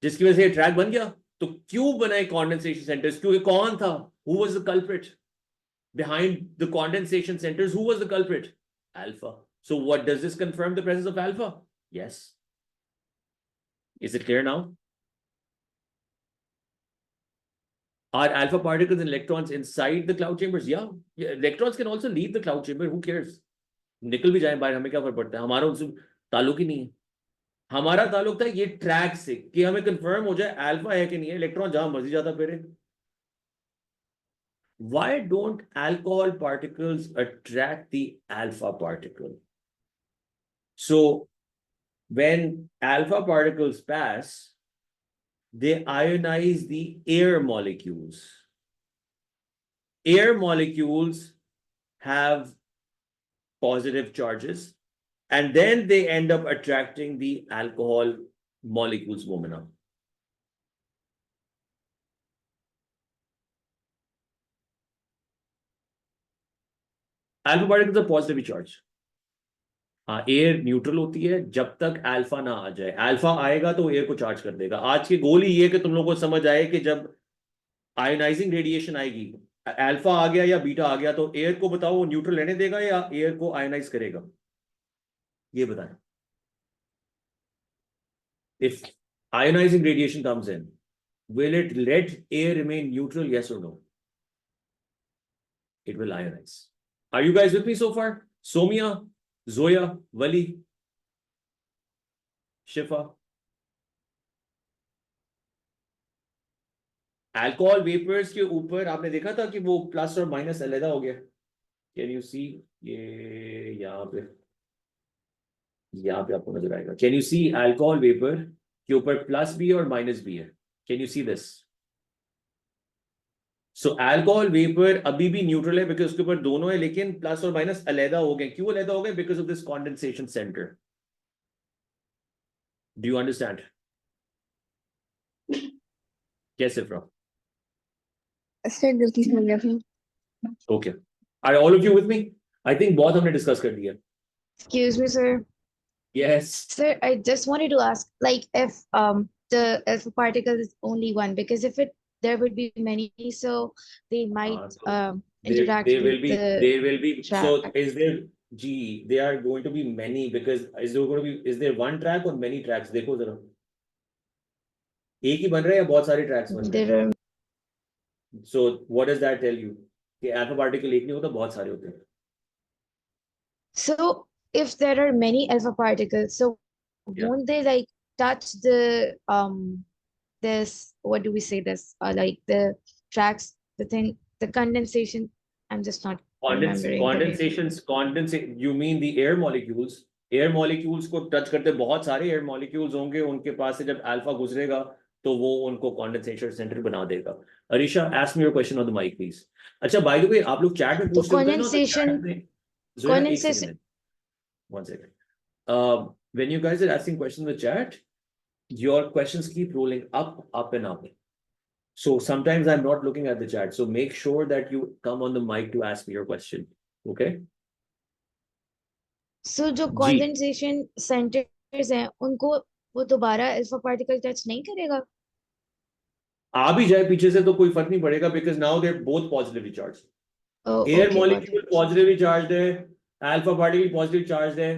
जिसकी वजह से ट्रैक बन गया. तो क्यों बनाए कॉन्डेंसेशन सेंटर्स? क्योंकि कौन था? Who was the culprit behind the condensation centers? Who was the culprit? Alpha. So what does this confirm? The presence of alpha? Yes. Is it clear now? Are alpha particles and electrons inside the cloud chambers? Yeah. Electrons can also leave the cloud chamber. Who cares? निकल भी जाए बाहर, हमें क्या फर्क पड़ता है? हमारा उनसे ताल्लुक ही नहीं है. हमारा ताल्लुक था ये ट्रैक से कि हमें कंफर्म हो जाए अल्फा है कि नहीं है. इलेक्ट्रॉन जहां मर्जी जाता फिरे. Why don't alcohol particles attract the alpha particle? So when alpha particles pass, they ionize the air molecules. Air molecules have positive charges, and then they end up attracting the alcohol molecules, Momina. Alpha particles are positively charged. हाँ, एयर न्यूट्रल होती है जब तक अल्फा ना आ जाए. अल्फा आएगा तो एयर को चार्ज कर देगा. आज की गोल ही ये कि तुम लोगों को समझ आए कि जब आयोनाइजिंग रेडिएशन आएगी, अल्फा आ गया या बीटा आ गया, तो एयर को बताओ वो न्यूट्रल रहने देगा या एयर को आयोनाइज करेगा? ये बताएं. If ionising radiation comes in, will it let air remain neutral? Yes or no? It will ionize. Are you guys with me so far? Somia, Zoya, Wali, Shifa. Alcohol vapours के ऊपर आपने देखा था कि वो प्लस और माइनस अलग हो गया. Can you see? ये यहाँ पे आपको नजर आएगा. Can you see alcohol vapour के ऊपर प्लस भी और माइनस भी है? Can you see this? So alcohol vapour अभी भी न्यूट्रल है बिकॉज उसके ऊपर दोनों है, लेकिन प्लस और माइनस अलग हो गए. क्यों अलग हो गए? Because of this condensation centre. Do you understand? कैसे फ्रॉम? सर गलती से हो गया था. Okay. Are all of you with me? I think बहुत हमने डिस्कस कर दिया. Excuse me, sir. Yes. Sir, I just wanted to ask, like, if the alpha particle is only one, because if there would be many, so they might interact There will with be. the There will be. So track. is there? Gee, there are going to be many because is there one track or many tracks? देखो जरा. एक ही बन रहा है या बहुत सारे tracks बन रहे हैं? There are So what does that tell you? कि alpha particle एक नहीं होता, बहुत सारे होते हैं. So if there are many alpha particles, so Yeah. won't they like touch the this, what do we say, this like the tracks, the thing, the condensation? I'm just not remembering the name. You mean the air molecules? Air molecules को टच करते बहुत सारे air molecules होंगे, उनके पास से जब अल्फा गुजरेगा तो वो उनको condensation center बना देगा. Arisha, ask me your question on the mic, please. अच्छा, by the way, आप लोग chat में पूछते होते हैं ना, तो chat में Zoya, एक condensation. second. One second. When you guys are asking questions in the chat, your questions keep rolling up and up. So sometimes I'm not looking at the chat. So make sure that you come on the mic to ask me your question. Okay? So जो condensation centers हैं उनको वो दोबारा alpha particle touch नहीं करेगा? आ भी जाए पीछे से तो कोई फर्क नहीं पड़ेगा because now they're both positively charged. Oh, Air okay, molecule got it. positively charged है, alpha particle positively charged है.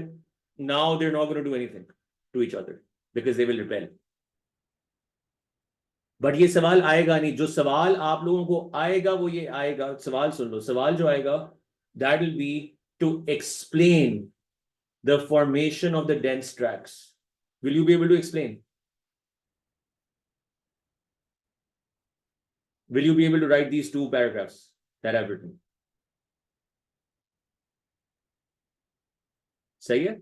Now they're not going to do anything to each other because they will repel. But ये सवाल आएगा नहीं. जो सवाल आप लोगों को आएगा वो ये आएगा. सवाल सुन लो. सवाल जो आएगा, that will be to explain the formation of the dense tracks. Will you be able to explain? Will you be able to write these two paragraphs that I've written? सही है?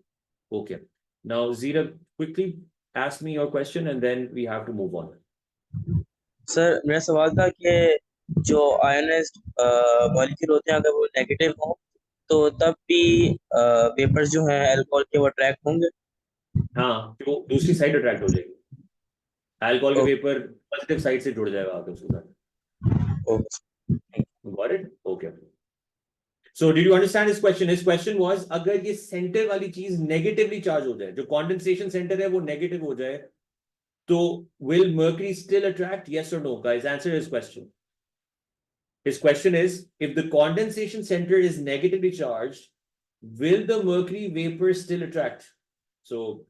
Okay. Now, Zira, quickly ask me your question and then we have to move on. Sir मेरा सवाल था कि जो आयनाइज्ड मॉलिक्यूल होते हैं अगर वो नेगेटिव हो तो तब भी वेपर्स जो हैं अल्कोहल के वो अट्रैक्ट होंगे। हाँ, तो दूसरी साइड अट्रैक्ट हो जाएगी। अल्कोहल के Okay. वेपर पॉजिटिव साइड से जुड़ जाएगा आगे उसके साथ। Okay Got it? Okay. So did you understand his question? His question was अगर ये सेंटर वाली चीज नेगेटिवली चार्ज हो जाए, जो कॉन्डेंसेशन सेंटर है वो नेगेटिव हो जाए, तो will mercury still attract? Yes or no? Guys, answer his question. His question is, if the condensation center is negatively charged, will the mercury vapor still attract? So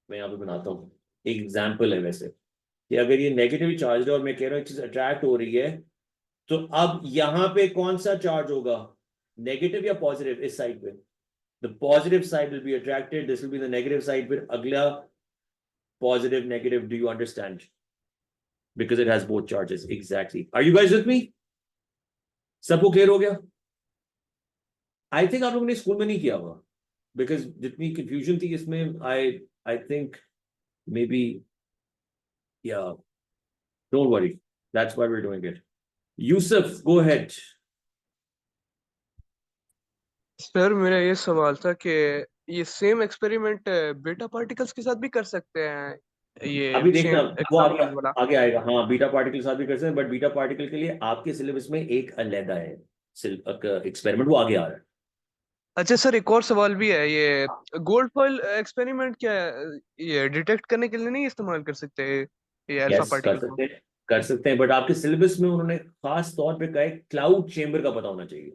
मैं यहाँ पे बनाता हूँ एक एग्जाम्पल है वैसे कि अगर ये नेगेटिवली चार्ज है और मैं कह रहा हूँ चीज अट्रैक्ट हो रही है, तो अब यहाँ पे कौन सा चार्ज होगा, नेगेटिव या पॉजिटिव? इस साइड पे the positive side will be attracted, this will be the negative side, फिर अगला positive negative. Do you understand? Because it has both charges. Exactly. Are you guys with me? सबको क्लियर हो गया? आई थिंक आप लोगों ने स्कूल में नहीं किया हुआ, बिकॉज जितनी कंफ्यूजन थी इसमें, I think maybe, yeah don't worry, that's why we are doing it. Yusuf, go ahead. Sir मेरा ये सवाल था कि ये सेम एक्सपेरिमेंट बीटा पार्टिकल्स के साथ भी कर सकते हैं ये अभी देखना सेम वो आगे एग्जांपल वाला। आगे आएगा. हाँ, बीटा पार्टिकल के साथ भी कर सकते हैं, बट बीटा पार्टिकल के लिए आपके सिलेबस में एक अलग है एक्सपेरिमेंट, वो आगे आ रहा है. अच्छा सर एक और सवाल भी है, ये गोल्ड फॉइल एक्सपेरिमेंट क्या है? ये डिटेक्ट करने के लिए नहीं इस्तेमाल कर सकते ये अल्फा यस, कर पार्टिकल को? सकते हैं, कर सकते हैं, बट आपके सिलेबस में उन्होंने खास तौर पे कहा है क्लाउड चेंबर का पता होना चाहिए,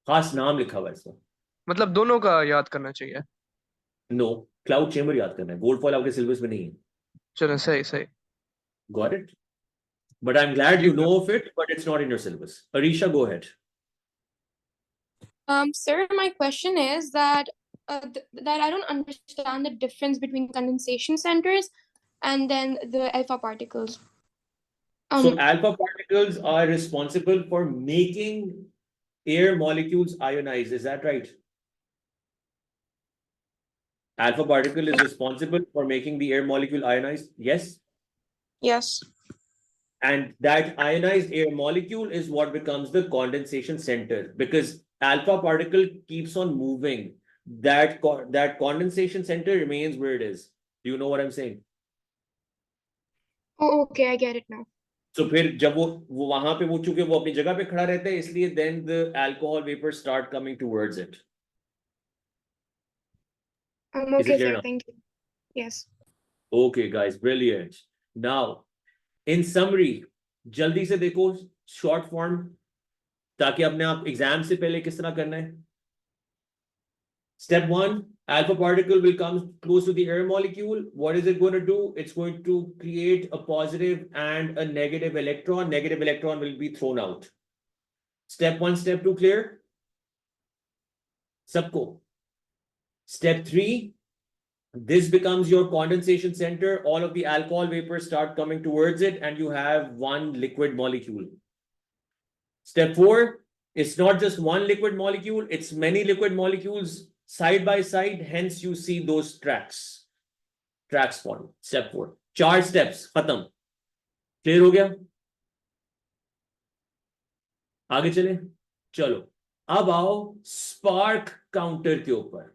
खास नाम लिखा हुआ है इसका. मतलब दोनों का याद करना चाहिए? नो, क्लाउड चेंबर याद करना है, गोल्ड फॉइल आपके सिलेबस में नहीं है. चलो सही सही। Got it? But I am glad you know of it, but it's not in your syllabus. Arisha, go ahead. Sir, my question is that that I don't understand the difference between condensation centers and then the alpha particles. So alpha particles are responsible for making air molecules ionize. Is that right? Alpha particle is responsible for making the air molecule ionized. Yes. Yes. And that ionized air molecule is what becomes the condensation center, because alpha particle keeps on moving. That condensation center remains where it is. Do you know what I'm saying? Oh, okay, I get it now. So फिर जब वो वहां पे वो चूंकि वो अपनी जगह पे खड़ा रहता है, इसलिए then the alcohol vapors start coming towards it. Is it Okay, clear sir. now? Thank you. Yes. Okay, guys, brilliant. Now, in summary, जल्दी से देखो short form, ताकि अपने आप एग्जाम से पहले किस तरह करना है. Step 1, alpha particle will come close to the air molecule. What is it going to do? It's going to create a positive and a negative electron. Negative electron will be thrown out. Step 1, step 2 clear? Sabko. Step 3, this becomes your condensation center. All of the alcohol vapors start coming towards it and you have one liquid molecule. Step 4, it's not just one liquid molecule, it's many liquid molecules side by side, hence you see those tracks form. Step 4, 4 steps खत्म. क्लियर हो गया? आगे चले. चलो अब आओ स्पार्क काउंटर के ऊपर.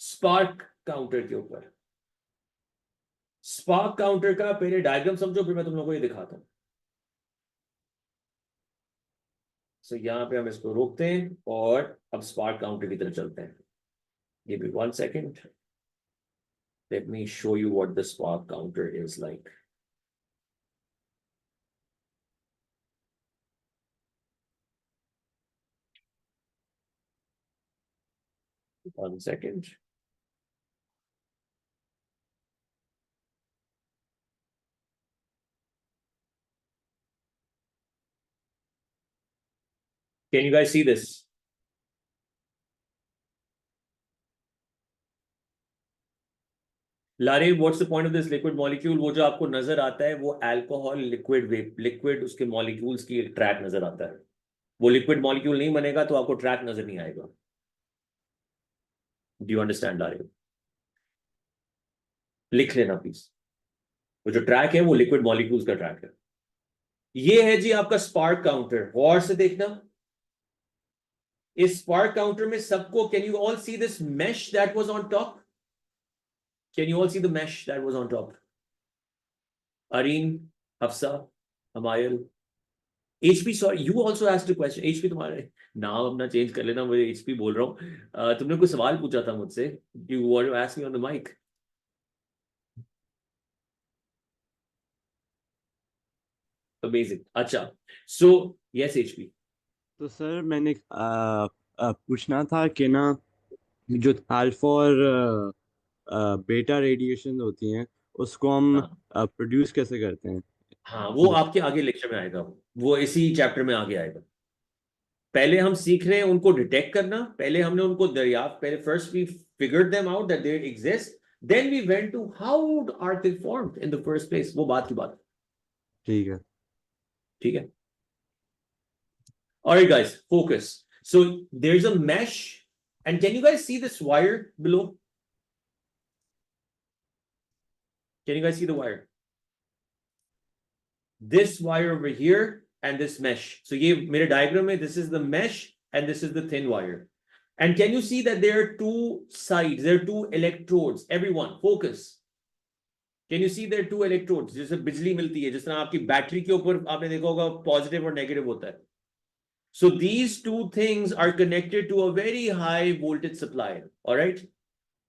स्पार्क काउंटर के ऊपर, स्पार्क काउंटर का पहले डायग्राम समझो, फिर मैं तुम लोगों को ये दिखाता हूं. सो यहां पे हम इसको रोकते हैं और अब स्पार्क काउंटर की तरफ चलते हैं. Give me 1 second. Let me show you what the spark counter is like. One second. Can you guys see this? लारे, what's the point of this liquid molecule? वो जो आपको नजर आता है वो अल्कोहल लिक्विड उसके मॉलिक्यूल्स की ट्रैक नजर आता है. वो लिक्विड मॉलिक्यूल नहीं बनेगा तो आपको ट्रैक नजर नहीं आएगा. डू यू अंडरस्टैंड आ रहे हो? लिख लेना प्लीज। वो जो ट्रैक है वो लिक्विड मॉलिक्यूल्स का ट्रैक है। ये है जी आपका स्पार्क काउंटर, गौर से देखना। इस स्पार्क काउंटर में सबको, can you all see this mesh that was on top? Can you all see the mesh that was on top? Areen, Hafsa, Humayal, HP, sorry you also asked a question. HP तुम्हारे नाम अपना चेंज कर लेना, मैं HP बोल रहा हूँ। तुमने कोई सवाल पूछा था मुझसे, you want to ask me on the mic. Amazing. अच्छा, सो यस HP। तो सर मैंने पूछना था कि ना, जो अल्फा और बेटा रेडिएशन होती हैं उसको हम हाँ प्रोड्यूस कैसे करते हैं? हाँ, वो आपके आगे लेक्चर में आएगा, वो इसी चैप्टर में आगे आएगा। पहले हम सीख रहे हैं उनको डिटेक्ट करना, पहले हमने उनको दरियाफ्त, पहले first we figured them out that they exist, then we went to how are they formed in the first place. वो बात की बात। ठीक है। ठीक है। Alright guys, focus. So there's a mesh, and can you guys see this wire below? Can you guys see the wire? This wire over here and this mesh. So ये मेरे diagram में, this is the mesh and this is the thin wire. And can you see that there are two sides, there are two electrodes? Everyone, focus. Can you see there are two electrodes? जैसे बिजली मिलती है, जिस तरह आपकी बैटरी के ऊपर आपने देखा होगा पॉजिटिव और नेगेटिव होता है। So these two things are connected to a very high voltage supply. All right.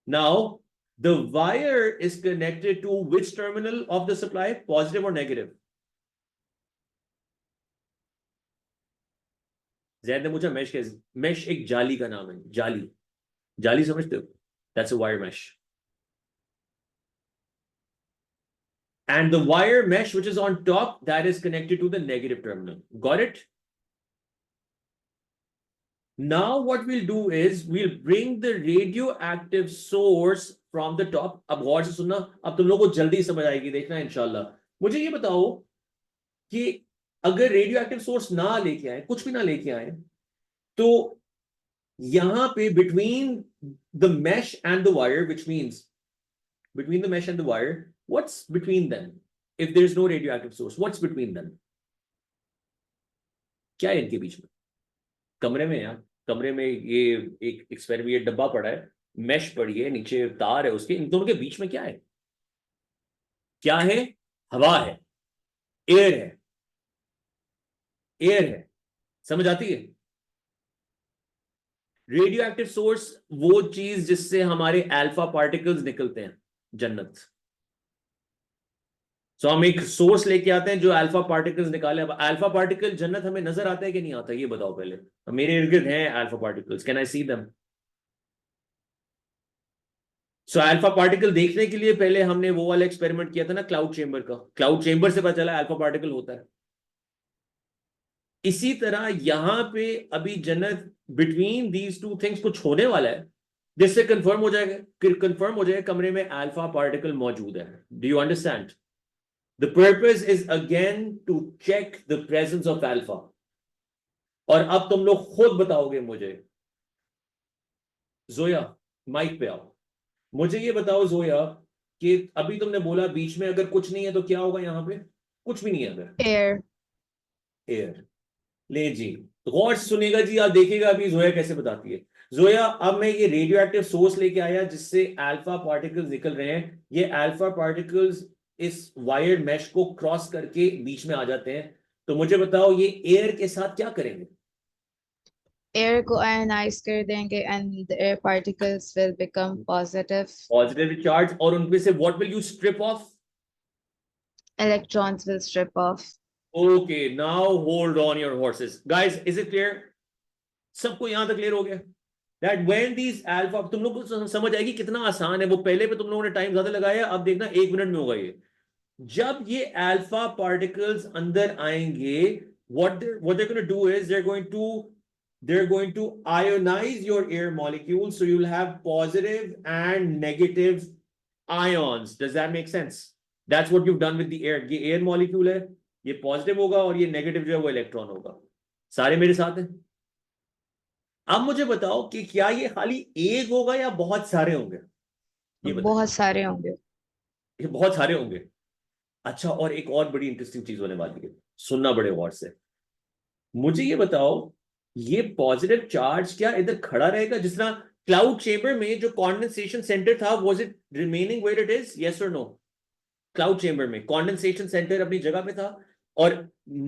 Now the wire is connected to which terminal of the supply? Positive or negative? Zaid ne पूछा mesh कैसे? Mesh एक जाली का नाम है, जाली। जाली समझते हो? That's a wire mesh. And the wire mesh which is on top, that is connected to the negative terminal. Got it? Now what we'll do is we'll bring the radioactive source from the top. अब गौर से सुनना, अब तुम लोगों को जल्दी समझ आएगी, देखना इंशाल्लाह। मुझे ये बताओ कि अगर रेडियोएक्टिव सोर्स ना लेके आए, कुछ भी ना लेके आए, तो यहां पे between the mesh and the wire, which means between the mesh and the wire, what's between them? If there's no radioactive source, what's between them? क्या है इनके बीच में? कमरे में यार, कमरे में ये एक एक्सपेरिमेंट, ये डब्बा पड़ा है, मेश पड़ी है, नीचे तार है उसके, इन दोनों के बीच में क्या है? क्या है? हवा है, एयर है, एयर है। समझ आती है? रेडियो एक्टिव सोर्स वो चीज जिससे हमारे अल्फा पार्टिकल्स निकलते हैं, जन्नत। सो हम एक सोर्स लेके आते हैं जो अल्फा पार्टिकल्स निकाले। अब अल्फा पार्टिकल जन्नत हमें नजर आता है कि नहीं आता, ये बताओ पहले। मेरे इर्द गिर्द हैं alpha particles, can I see them? So alpha particle देखने के लिए पहले हमने वो वाला एक्सपेरिमेंट किया था ना, क्लाउड चेंबर का। क्लाउड चेंबर से पता चला अल्फा पार्टिकल होता है। इसी तरह यहां पे अभी जन्नत, बिटवीन दीज टू थिंग्स कुछ होने वाला है जिससे कंफर्म हो जाएगा कमरे में अल्फा पार्टिकल मौजूद है। Do you understand? The purpose is again to check the presence of alpha. और अब तुम लोग खुद बताओगे मुझे। जोया माइक पे आओ, मुझे ये बताओ जोया कि अभी तुमने बोला बीच में अगर कुछ नहीं है तो क्या होगा? यहाँ पे कुछ भी नहीं है अगर। एयर। ले जी, तो गौर से सुनिएगा जी, आप देखिएगा अभी जोया कैसे बताती है। जोया, अब मैं ये रेडियो एक्टिव सोर्स लेके आया जिससे अल्फा पार्टिकल्स निकल रहे हैं। ये अल्फा पार्टिकल्स इस वायर्ड मैश को क्रॉस करके बीच में आ जाते हैं। तो मुझे बताओ ये एयर के साथ क्या करेंगे? एयर को आयनाइज कर देंगे and the air particles will become positive. Positive charge, और उनमें से what will you strip of? Electrons will strip off. Okay, now hold on your horses. Guys, is it clear? सबको यहां तक क्लियर हो गया? That when these alpha, तुम लोग को समझ आएगी कितना आसान है। वो पहले पे तुम लोगों ने टाइम ज्यादा लगाया, अब देखना 1 मिनट में होगा ये। जब ये अल्फा पार्टिकल्स अंदर आएंगे, what they're going to do is they're going to ionize your air molecules, so you'll have positive and negative ions. Does that make sense? That's what you've done with the air. ये air molecule है, ये positive होगा और ये negative जो है वो electron होगा। सारे मेरे साथ हैं? अब मुझे बताओ कि क्या ये खाली एक होगा या बहुत सारे होंगे, ये बताओ। बहुत सारे होंगे। ये बहुत सारे होंगे। अच्छा, और एक और बड़ी इंटरेस्टिंग चीज होने वाली है, सुनना बड़े गौर से। मुझे ये बताओ, ये पॉजिटिव चार्ज क्या इधर खड़ा रहेगा जिस तरह क्लाउड चेंबर में जो कॉन्डेंसेशन सेंटर था, was it remaining where it is, yes और नो? क्लाउड चेंबर में कॉन्डेंसेशन सेंटर अपनी जगह पे था और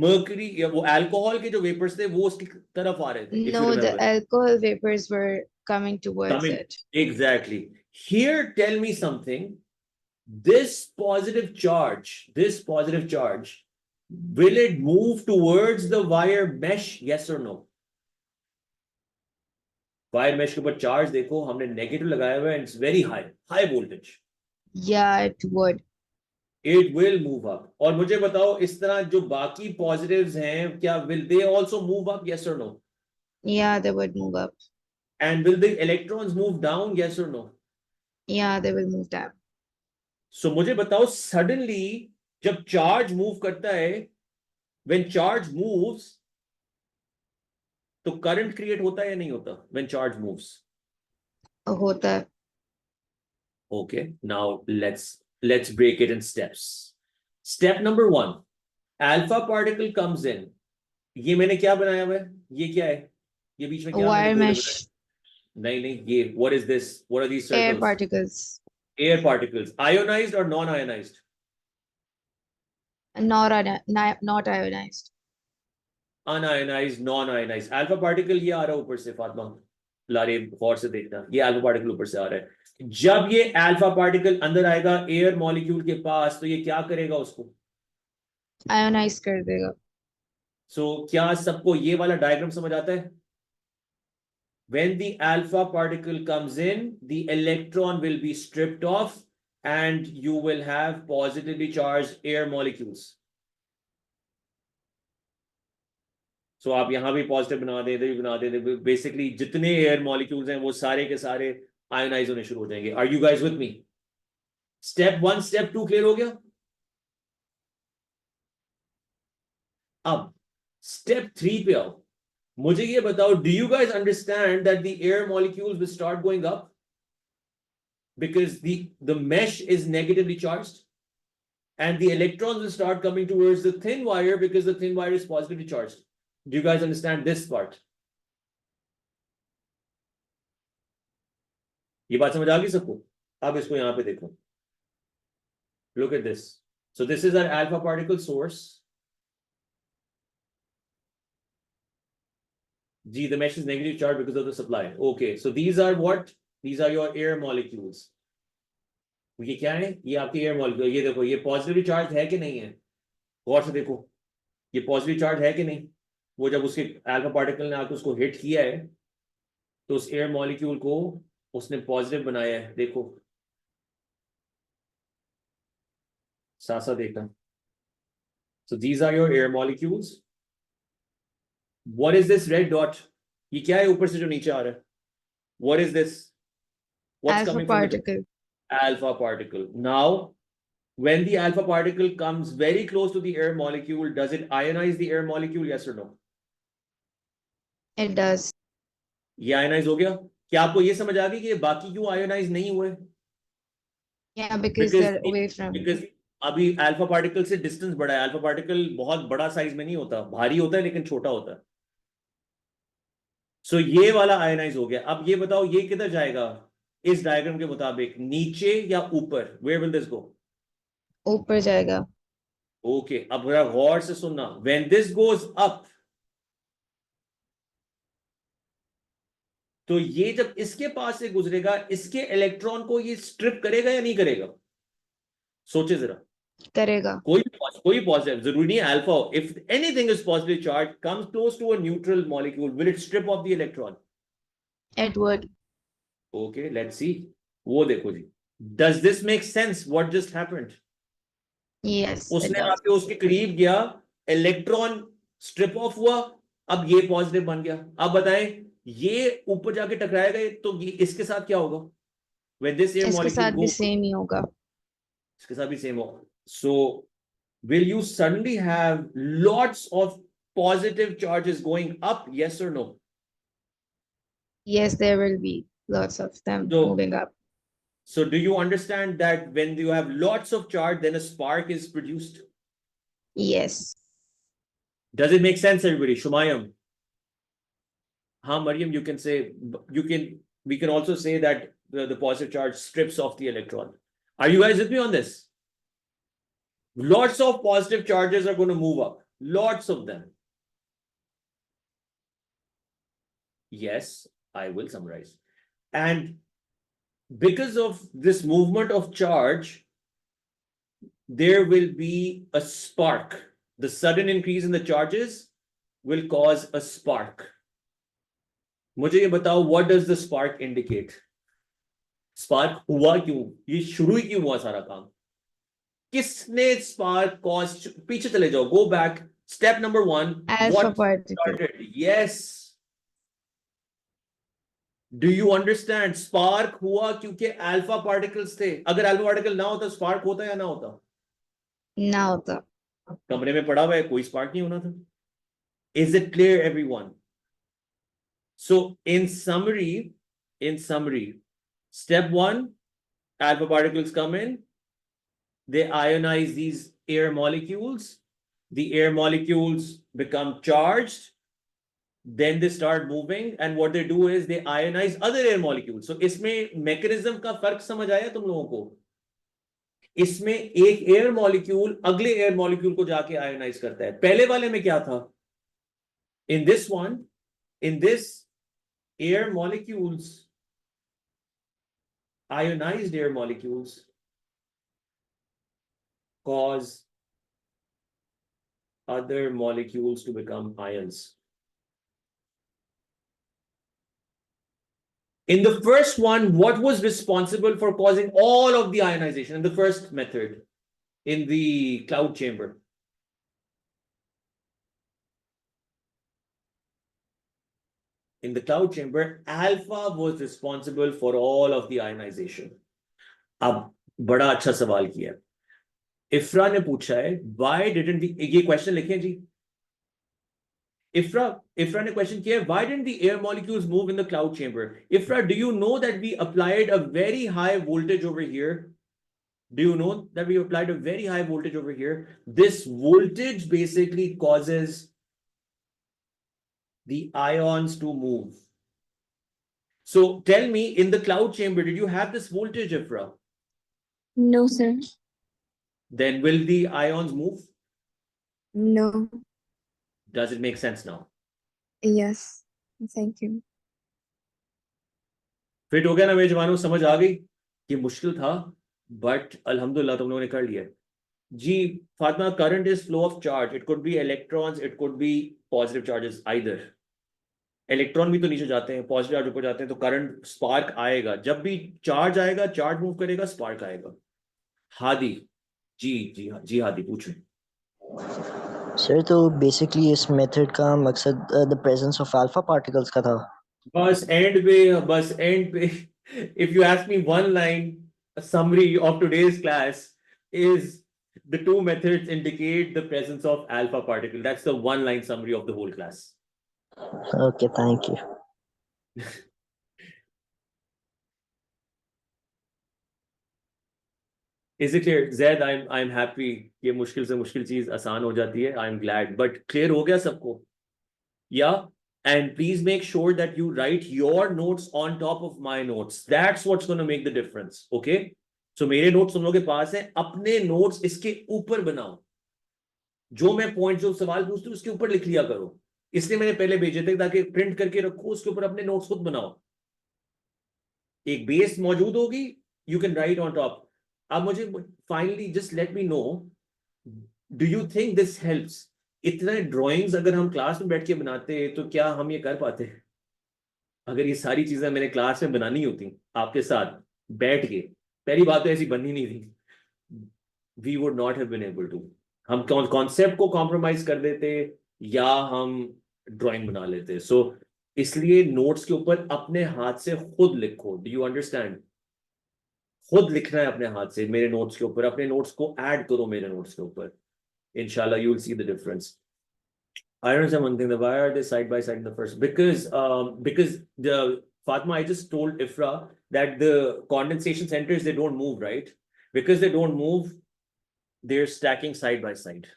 मर्करी या वो अल्कोहल के जो वेपर्स थे वो उसकी तरफ आ रहे थे, if you No, the remember. alcohol vapors were coming towards Coming, it. exactly. Here, tell me something. This positive charge, will it move towards the wire mesh, yes or no? Wire mesh के ऊपर चार्ज देखो, हमने नेगेटिव लगाया हुआ है, it's very high voltage. Yeah, it would. It will move up. और मुझे बताओ, इस तरह जो बाकी पॉजिटिव्स हैं, क्या will they also move up, yes और no? Yeah, they would move up. And will the electrons move down, yes और no? Yeah, they will move down. So मुझे बताओ, सडनली जब चार्ज मूव करता है, व्हेन चार्ज मूव्स, तो करंट क्रिएट होता है या नहीं होता व्हेन चार्ज मूव्स? होता है। Okay, now let's break it in steps. Step number 1, alpha particle comes in. ये मैंने क्या बनाया हुआ है, ये क्या है, ये बीच में क्या Wire मैंने गोले mesh, बनाए? नहीं, ये what is this, what are these air circles? particles, Air particles, ionized or non-ionized? not ionized. Unionized, non-ionized. Alpha particle ये आ रहा है ऊपर से, फातिमा लारे गौर से देखना, ये alpha particle ऊपर से आ रहा है। जब ये alpha particle अंदर आएगा एयर मॉलिक्यूल के पास, तो ये क्या करेगा उसको? Ionize कर देगा। सो क्या सबको ये वाला डायग्राम समझ आता है? When the alpha particle comes in, the electron will be stripped off and you will have positively charged air molecules. So आप यहां भी पॉजिटिव बना दे, इधर भी बना दे, बेसिकली जितने एयर मॉलिक्यूल्स हैं वो सारे के सारे आयोनाइज होने शुरू हो जाएंगे। Are you guys with me? Step 1 step 2 clear हो गया? अब स्टेप 3 पे आओ। मुझे ये बताओ, do you guys understand that the air molecules will start going up because the mesh is negatively charged, and the electrons will start coming towards the thin wire because the thin wire is positively charged? Do you guys understand this part? ये बात समझ आ गई सबको? अब इसको यहां पे देखो, look at this. So this is our alpha particle source. G, the mesh is negatively charged because of the supply. Okay, so these are what? These are your air molecules. ये क्या है? ये आपके एयर मॉलिक्यूल। ये देखो, ये पॉजिटिवली चार्ज है कि नहीं है? गौर से देखो, ये पॉजिटिव चार्ज है कि नहीं? वो जब उसके अल्फा पार्टिकल ने आकर उसको हिट किया है, तो उस एयर मॉलिक्यूल को उसने पॉजिटिव बनाया है। देखो, सासा देखना। So these are your air molecules. What is this red dot? ये क्या है ऊपर से जो नीचे आ रहा है? What is this? What's Alpha coming from the top? particle. Alpha particle. Now, when the alpha particle comes very close to the air molecule, does it ionize the air molecule? Yes or no? It does. ये ionize हो गया? क्या आपको ये समझ आ गई कि ये बाकी क्यों ionize नहीं हुए? Yeah, because they're away from. Because अभी alpha particle से distance बड़ा है। Alpha particle बहुत बड़ा size में नहीं होता, भारी होता है लेकिन छोटा होता है। So ये वाला ionize हो गया। अब ये बताओ, ये किधर जाएगा इस डायग्राम के मुताबिक, नीचे या ऊपर? Where will this go? ऊपर जाएगा। Okay, अब जरा गौर से सुनना। When this goes up, तो ये जब इसके पास से गुजरेगा, इसके इलेक्ट्रॉन को ये स्ट्रिप करेगा या नहीं करेगा? सोचे जरा। करेगा। कोई पॉजिटिव, जरूरी नहीं अल्फा हो, if anything is positive charge comes close to a neutral molecule, will it strip off the electron? It would. Okay, let's see. वो देखो जी, does this make sense what just happened? Yes, it उसने does. आके उसके करीब गया, इलेक्ट्रॉन स्ट्रिप ऑफ हुआ, अब ये पॉजिटिव बन गया। अब बताएं, ये ऊपर जाके टकराएगा तो ये इसके साथ क्या होगा? When this air इसके molecule साथ भी goes, सेम ही होगा। इसके साथ भी सेम होगा। So will you suddenly have lots of positive charges going up, yes or no? Yes, there will be lots of them So- moving up. So do you understand that when you have lots of charge, then a spark is produced? Yes. Does it make sense, everybody? Shumayam? Mariam, you can say, we can also say that the positive charge strips off the electron. Are you guys with me on this? Lots of positive charges are going to move up. Lots of them. Yes, I will summarize. And because of this movement of charge, there will be a spark. The sudden increase in the charges will cause a spark. मुझे ये बताओ, what does the spark indicate? Spark हुआ क्यों? ये शुरू ही क्यों हुआ सारा काम? किसने spark caused? पीछे चले जाओ. Go back. Step number 1. Alpha What particle. started? Yes. Do you understand? Spark हुआ क्योंकि alpha particles थे. अगर alpha particle ना होता, spark होता या ना होता? ना होता. कमरे में पड़ा हुआ है, कोई spark नहीं होना था. Is it clear, everyone? So in summary, step 1, alpha particles come in, they ionize these air molecules, the air molecules become charged, then they start moving, and what they do is they ionize other air molecules. So इसमें mechanism का फर्क समझ आया तुम लोगों को? इसमें एक air molecule अगले air molecule को जाके ionize करता है. पहले वाले में क्या था? In this one, in this, air molecules, ionized air molecules, cause other molecules to become ions. In the first one, what was responsible for causing all of the ionization in the first method, in the cloud chamber? In the cloud chamber, alpha was responsible for all of the ionization. अब बड़ा अच्छा सवाल किया. इफ्रा ने पूछा है, why didn't the, ये question लिखें जी. Ifra ने question किया है, why didn't the air molecules move in the cloud chamber? Ifra, do you know that we applied a very high voltage over here? Do you know that we applied a very high voltage over here? This voltage basically causes the ions to move. So tell me, in the cloud chamber, did you have this voltage, Ifra? No, sir. Then will the ions move? No. Does it make sense now? Yes. Thank you. Fit हो गया ना मेजबानों? समझ आ गई? ये मुश्किल था, but अल्हम्दुलिल्लाह तुम लोगों ने कर लिया. जी Fatima, current is flow of charge. It could be electrons, it could be positive charges, either. Electron भी तो नीचे जाते हैं, पॉजिटिव चार्ज ऊपर जाते हैं, तो करंट स्पार्क आएगा. जब भी चार्ज आएगा, चार्ज मूव करेगा, स्पार्क आएगा. हादी, जी हादी पूछो. सर तो बेसिकली इस मेथड का मकसद the presence of alpha particles का था. बस एंड पे if you ask me one line, a summary of today's class is the two methods indicate the presence of alpha particle. That's the one line summary of the whole class. Okay, thank you. Is it clear? Zaid, I'm happy. ये मुश्किल से मुश्किल चीज आसान हो जाती है. I'm glad. But clear हो गया सबको? Yeah. And please make sure that you write your notes on top of my notes. That's what's going to make the difference. Okay? So मेरे notes तुम लोगों के पास हैं. अपने notes इसके ऊपर बनाओ. जो मैं point जो सवाल पूछती हूँ उसके ऊपर लिख लिया करो. इसलिए मैंने पहले भेजे थे ताकि प्रिंट करके रखो, उसके ऊपर अपने नोट्स खुद बनाओ. एक बेस मौजूद होगी, you can write on top. अब मुझे finally just let me know, do you think this helps? इतने ड्राइंग्स अगर हम क्लास में बैठ के बनाते तो क्या हम ये कर पाते? अगर ये सारी चीजें मैंने क्लास में बनानी होती आपके साथ बैठ के, पहली बात तो ऐसी बननी नहीं थी. We would not have been able to. हम कॉन्सेप्ट को कॉम्प्रोमाइज कर देते या हम ड्राइंग बना लेते. सो इसलिए नोट्स के ऊपर अपने हाथ से खुद लिखो. Do you understand? खुद लिखना है अपने हाथ से मेरे नोट्स के ऊपर. अपने नोट्स को ऐड करो मेरे नोट्स के ऊपर. Inshallah, you will see the difference. I understand one thing. Why are they side by side in the first? Because the Fatma, I just told Ifra that the condensation centers, they don't move, right? Because they don't move, they're stacking side by side.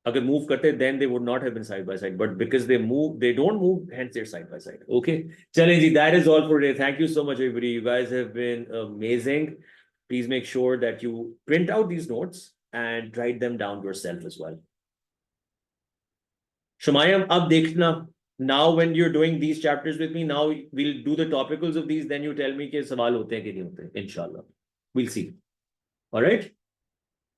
Agar move karte, then they would not have been side by side. But because they move, they don't move, hence they're side by side. Okay. Chale ji, that is all for today. Thank you so much, everybody. You guys have been amazing. Please make sure that you print out these notes and write them down yourself as well. Shumayam, ab dekhna. Now when you're doing these chapters with me, now we'll do the topicals of these, then you tell me ke sawal hote hain ki nahi hote, inshallah. We'll see. All right?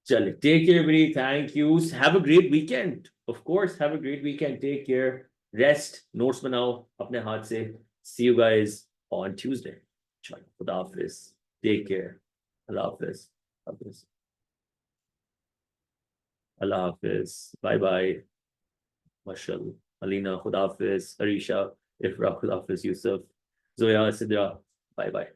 Chale, take care, everybody. Thank you. Have a great weekend. Of course, have a great weekend. Take care. Rest. Notes banao apne haath se. See you guys on Tuesday. Chalo, Khuda Hafiz. Take care. Allah Hafiz. Hafiz. Allah Hafiz. Bye-bye. Mashallah. Alina, Khuda Hafiz. Arisha, Ifra, Khuda Hafiz. Yusuf, Zoya, Sidra. Bye-bye.